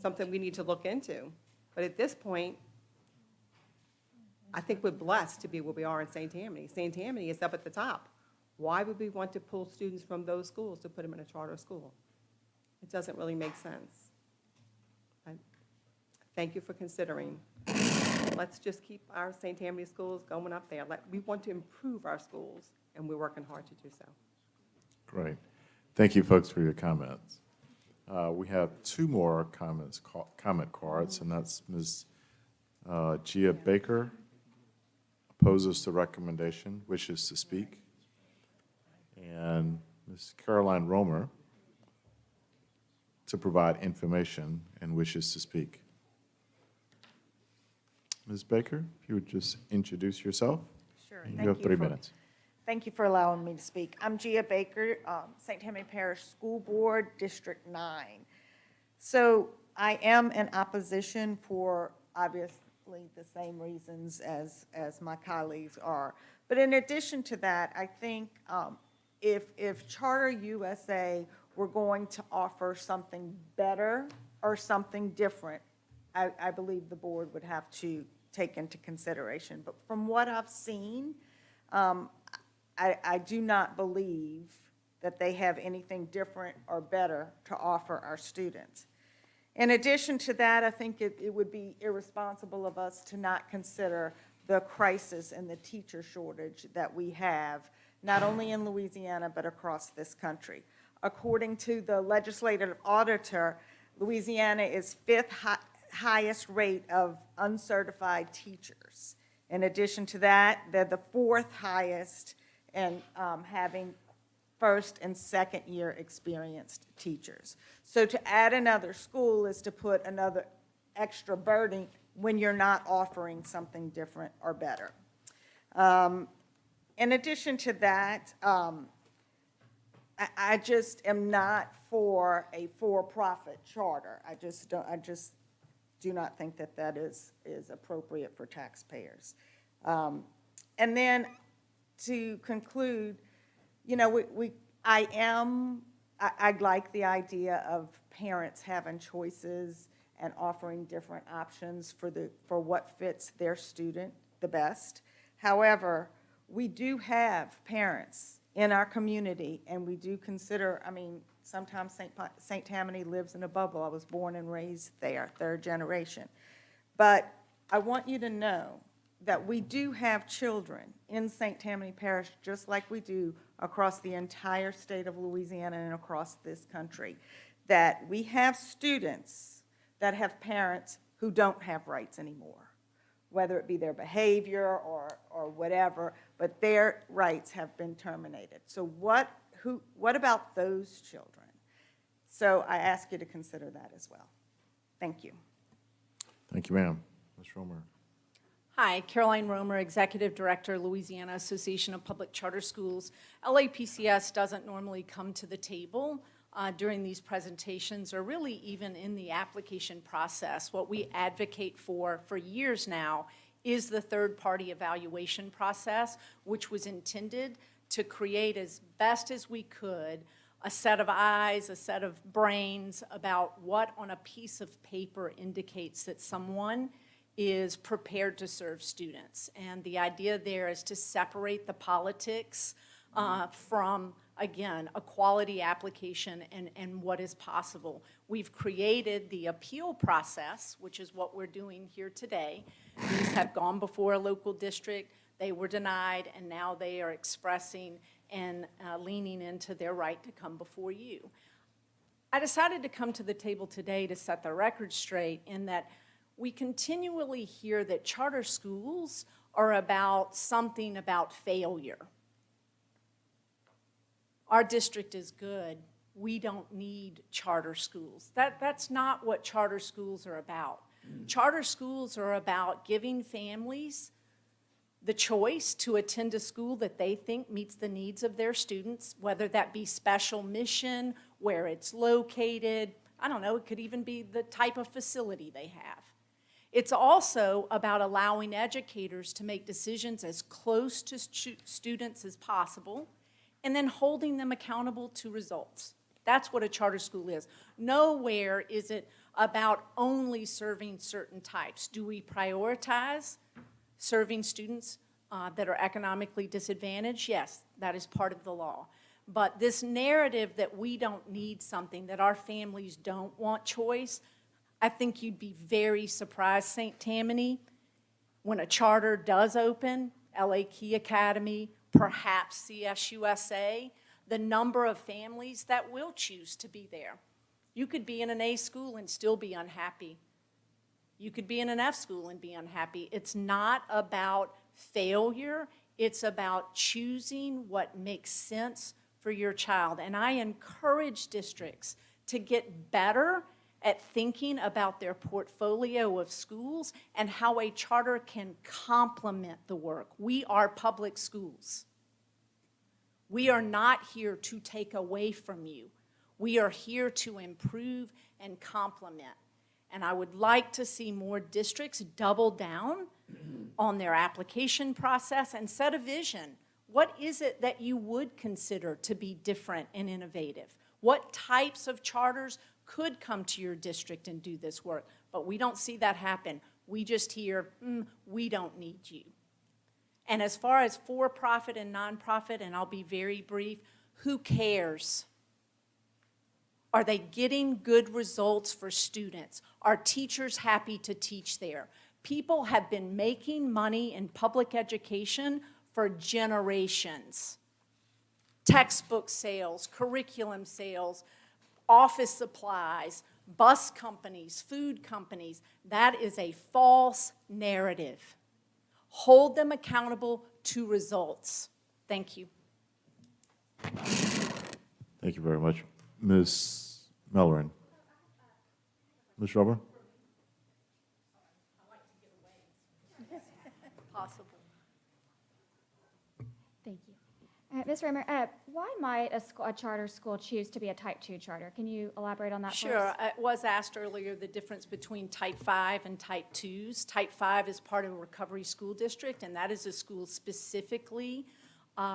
Speaker 12: something we need to look into. But at this point, I think we're blessed to be where we are in St. Tammany. St. Tammany is up at the top. Why would we want to pull students from those schools to put them in a charter school? It doesn't really make sense. Thank you for considering. Let's just keep our St. Tammany schools going up there. We want to improve our schools, and we're working hard to do so.
Speaker 1: Great. Thank you, folks, for your comments. We have two more comment cards, and that's Ms. Gia Baker, opposes the recommendation, wishes to speak, and Ms. Caroline Romer, to provide information and wishes to speak. Ms. Baker, if you would just introduce yourself.
Speaker 13: Sure.
Speaker 1: You have 3 minutes.
Speaker 13: Thank you for allowing me to speak. I'm Gia Baker, St. Tammany Parish School Board, District 9. So I am in opposition for obviously the same reasons as my colleagues are. But in addition to that, I think if Charter USA were going to offer something better or something different, I believe the board would have to take into consideration. But from what I've seen, I do not believe that they have anything different or better to offer our students. In addition to that, I think it would be irresponsible of us to not consider the crisis and the teacher shortage that we have, not only in Louisiana, but across this country. According to the legislative auditor, Louisiana is 5th highest rate of uncertified teachers. In addition to that, they're the 4th highest in having first and second year experienced teachers. So to add another school is to put another extra burden when you're not offering something different or better. In addition to that, I just am not for a for-profit charter. I just do not think that that is appropriate for taxpayers. And then to conclude, you know, I'd like the idea of parents having choices and offering different options for what fits their student the best. However, we do have parents in our community, and we do consider, I mean, sometimes St. Tammany lives in a bubble. I was born and raised there, 3rd generation. But I want you to know that we do have children in St. Tammany Parish, just like we do across the entire state of Louisiana and across this country, that we have students that have parents who don't have rights anymore. whether it be their behavior or whatever, but their rights have been terminated. So what about those children? So I ask you to consider that as well. Thank you.
Speaker 1: Thank you, ma'am. Ms. Romer.
Speaker 2: Hi, Caroline Romer, Executive Director, Louisiana Association of Public Charter Schools. LAPCS doesn't normally come to the table during these presentations or really even in the application process. What we advocate for years now is the third-party evaluation process, which was intended to create as best as we could a set of eyes, a set of brains about what on a piece of paper indicates that someone is prepared to serve students. And the idea there is to separate the politics from, again, a quality application and what is possible. We've created the appeal process, which is what we're doing here today. These have gone before a local district, they were denied, and now they are expressing and leaning into their right to come before you. I decided to come to the table today to set the record straight in that we continually hear that charter schools are about something about failure. Our district is good. We don't need charter schools. That's not what charter schools are about. Charter schools are about giving families the choice to attend a school that they think meets the needs of their students, whether that be special mission, where it's located, I don't know, it could even be the type of facility they have. It's also about allowing educators to make decisions as close to students as possible and then holding them accountable to results. That's what a charter school is. Nowhere is it about only serving certain types. Do we prioritize serving students that are economically disadvantaged? Yes, that is part of the law. But this narrative that we don't need something, that our families don't want choice, I think you'd be very surprised, St. Tammany, when a charter does open, LA Key Academy, perhaps CSUSA, the number of families that will choose to be there. You could be in an A school and still be unhappy. You could be in an F school and be unhappy. It's not about failure. It's about choosing what makes sense for your child. And I encourage districts to get better at thinking about their portfolio of schools and how a charter can complement the work. We are public schools. We are not here to take away from you. We are here to improve and complement. And I would like to see more districts double down on their application process and set a vision. What is it that you would consider to be different and innovative? What types of charters could come to your district and do this work? But we don't see that happen. We just hear, we don't need you. And as far as for-profit and nonprofit, and I'll be very brief, who cares? Are they getting good results for students? Are teachers happy to teach there? People have been making money in public education for generations. Textbook sales, curriculum sales, office supplies, bus companies, food companies. That is a false narrative. Hold them accountable to results. Thank you.
Speaker 1: Thank you very much. Ms. Mellorin. Ms. Romer?
Speaker 2: Possible.
Speaker 15: Thank you. Ms. Romer, why might a charter school choose to be a type 2 charter? Can you elaborate on that for
Speaker 2: Sure.
Speaker 15: us?
Speaker 2: It was asked earlier the difference between type 5 and type 2s. Type 5 is part of a recovery school district, and that is a school specifically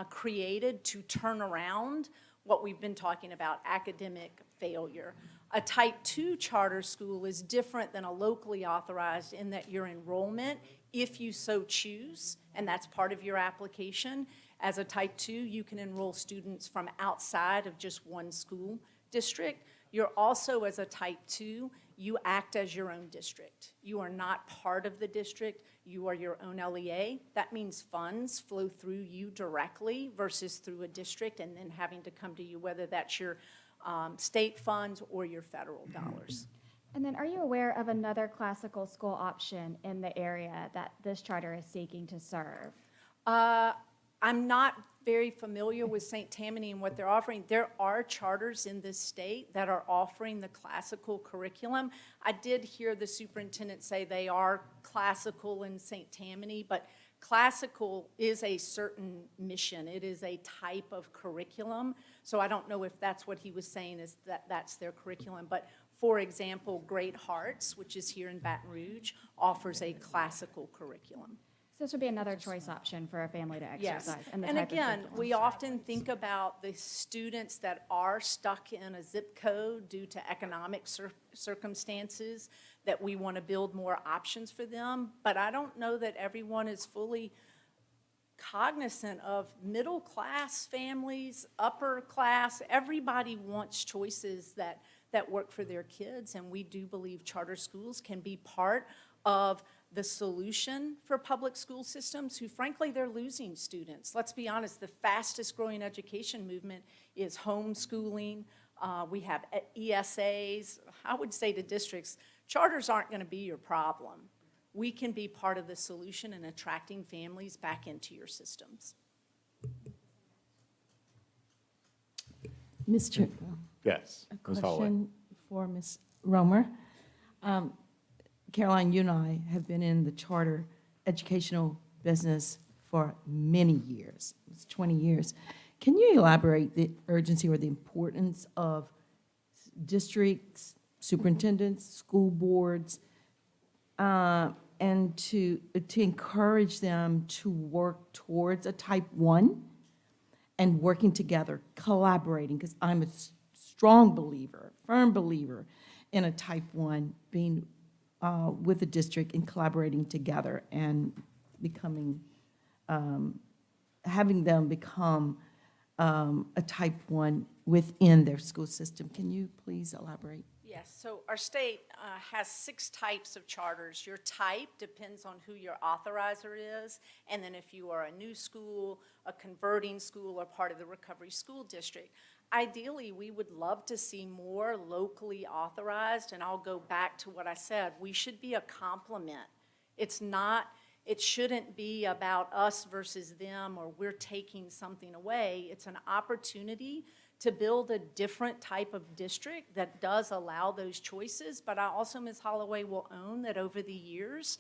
Speaker 2: created to turn around what we've been talking about, academic failure. A type 2 charter school is different than a locally authorized in that your enrollment, if you so choose, and that's part of your application, as a type 2, you can enroll students from outside of just one school district. You're also, as a type 2, you act as your own district. You are not part of the district. You are your own LEA. That means funds flow through you directly versus through a district and then having to come to you, whether that's your state funds or your federal dollars.
Speaker 15: And then are you aware of another classical school option in the area that this charter is seeking to serve?
Speaker 2: I'm not very familiar with St. Tammany and what they're offering. There are charters in this state that are offering the classical curriculum. I did hear the superintendent say they are classical in St. Tammany, but classical is a certain mission. It is a type of curriculum. So I don't know if that's what he was saying, is that that's their curriculum. But for example, Great Hearts, which is here in Baton Rouge, offers a classical curriculum.
Speaker 15: So this would be another choice option for a family to
Speaker 2: Yes,
Speaker 15: exercise. And the
Speaker 2: and
Speaker 15: type of
Speaker 2: again,
Speaker 15: curriculum.
Speaker 2: we often think about the students that are stuck in a zip code due to economic circumstances, that we want to build more options for them, but I don't know that everyone is fully cognizant of middle-class families, upper class. Everybody wants choices that work for their kids, and we do believe charter schools can be part of the solution for public school systems who, frankly, they're losing students. Let's be honest, the fastest growing education movement is homeschooling. We have ESAs. I would say to districts, charters aren't going to be your problem. We can be part of the solution in attracting families back into your systems.
Speaker 5: Mr.
Speaker 1: Yes,
Speaker 5: A
Speaker 1: Ms. Holloway.
Speaker 5: question for Ms. Romer. Caroline, you and I have been in the charter educational business for many years. It's 20 years. Can you elaborate the urgency or the importance of districts, superintendents, school boards, and to encourage them to work towards a type 1 and working together, collaborating? Because I'm a strong believer, firm believer in a type 1 being with the district and collaborating together and becoming, having them become a type 1 within their school system. Can you please elaborate?
Speaker 2: Yes, so our state has 6 types of charters. Your type depends on who your authorizer is, and then if you are a new school, a converting school, or part of the recovery school district. Ideally, we would love to see more locally authorized, and I'll go back to what I said. We should be a complement. It shouldn't be about us versus them, or we're taking something away. It's an opportunity to build a different type of district that does allow those choices. But I also, Ms. Holloway, will own that over the years,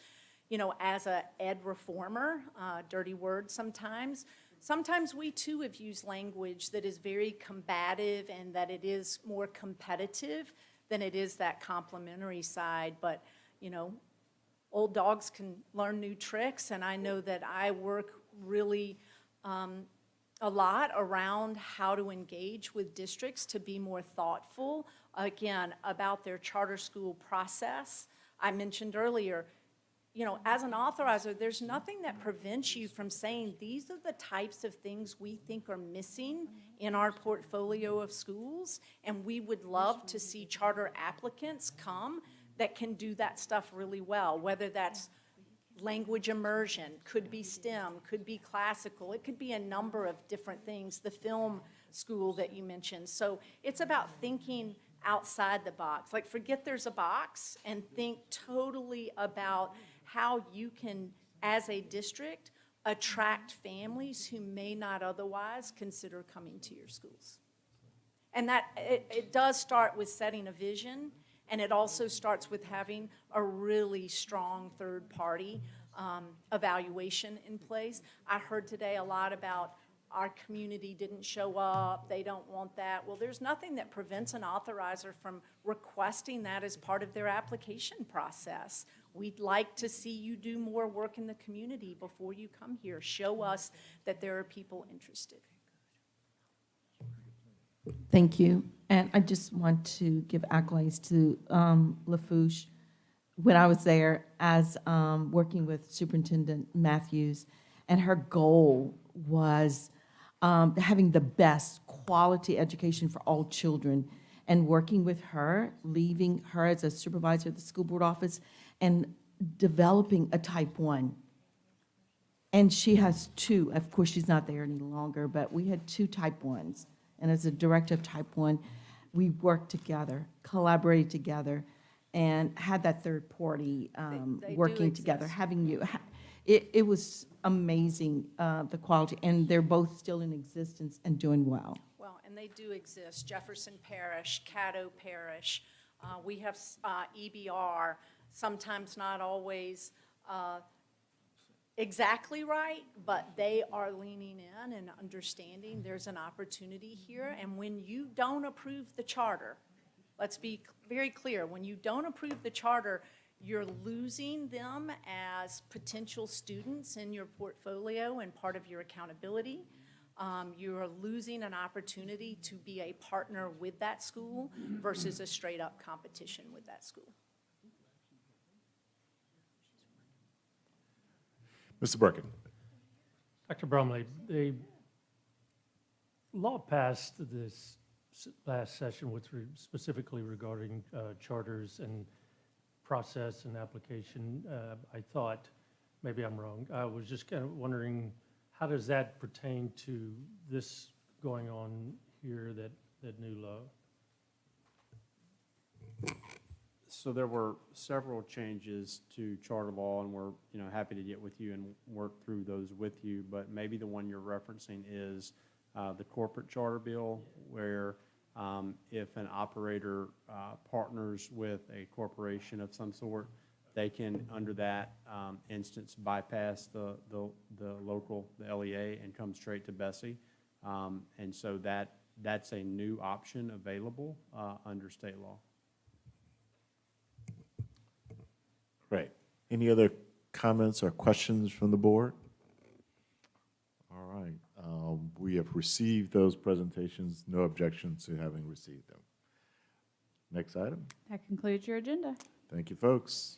Speaker 2: as a ed reformer, dirty word sometimes we too have used language that is very combative and that it is more competitive than it is that complementary side. But, old dogs can learn new tricks, and I know that I work really a lot around how to engage with districts to be more thoughtful, again, about their charter school process. I mentioned earlier, as an authorizer, there's nothing that prevents you from saying, these are the types of things we think are missing in our portfolio of schools, and we would love to see charter applicants come that can do that stuff really well, whether that's language immersion, could be STEM, could be classical, it could be a number of different things, the film school that you mentioned. So it's about thinking outside the box. Like, forget there's a box and think totally about how you can, as a district, attract families who may not otherwise consider coming to your schools. And that it does start with setting a vision, and it also starts with having a really strong third-party evaluation in place. I heard today a lot about our community didn't show up, they don't want that. Well, there's nothing that prevents an authorizer from requesting that as part of their application process. We'd like to see you do more work in the community before you come here. Show us that there are people interested.
Speaker 5: Thank you. And I just want to give accolades to Lafouche. When I was there as working with Superintendent Matthews, and her goal was having the best quality education for all children, and working with her, leaving her as a supervisor at the school board office, and developing a type 1. And she has 2. Of course, she's not there any longer, but we had 2 type 1s. And as a director of type 1, we worked together, collaborated together, and had that third party
Speaker 2: they do
Speaker 5: working together,
Speaker 2: exist.
Speaker 5: having you. It was amazing, the quality, and they're both still in existence and doing well.
Speaker 2: Well, and they do exist. Jefferson Parish, Caddo Parish, we have EBR, sometimes not always exactly right, but they are leaning in and understanding there's an opportunity here. And when you don't approve the charter, let's be very clear, when you don't approve the charter, you're losing them as potential students in your portfolio and part of your accountability. You're losing an opportunity to be a partner with that school versus a straight-up competition with that school.
Speaker 1: Mr. Birkin.
Speaker 14: Dr. Brumley, the law passed this last session with specifically regarding charters and process and application. I thought, maybe I'm wrong, I was just kind of wondering, how does that pertain to this going on here, that new law?
Speaker 4: So there were several changes to charter law, and we're, happy to get with you and work through those with you. But maybe the one you're referencing is the corporate charter bill, where if an operator partners with a corporation of some sort, they can, under that instance, bypass the local, the LEA, and come straight to Bessie. And so that's a new option available under state law.
Speaker 1: Great. Any other comments or questions from the board? All right. We have received those presentations. No objections to having received them. Next item.
Speaker 18: That concludes your agenda.
Speaker 1: Thank you, folks.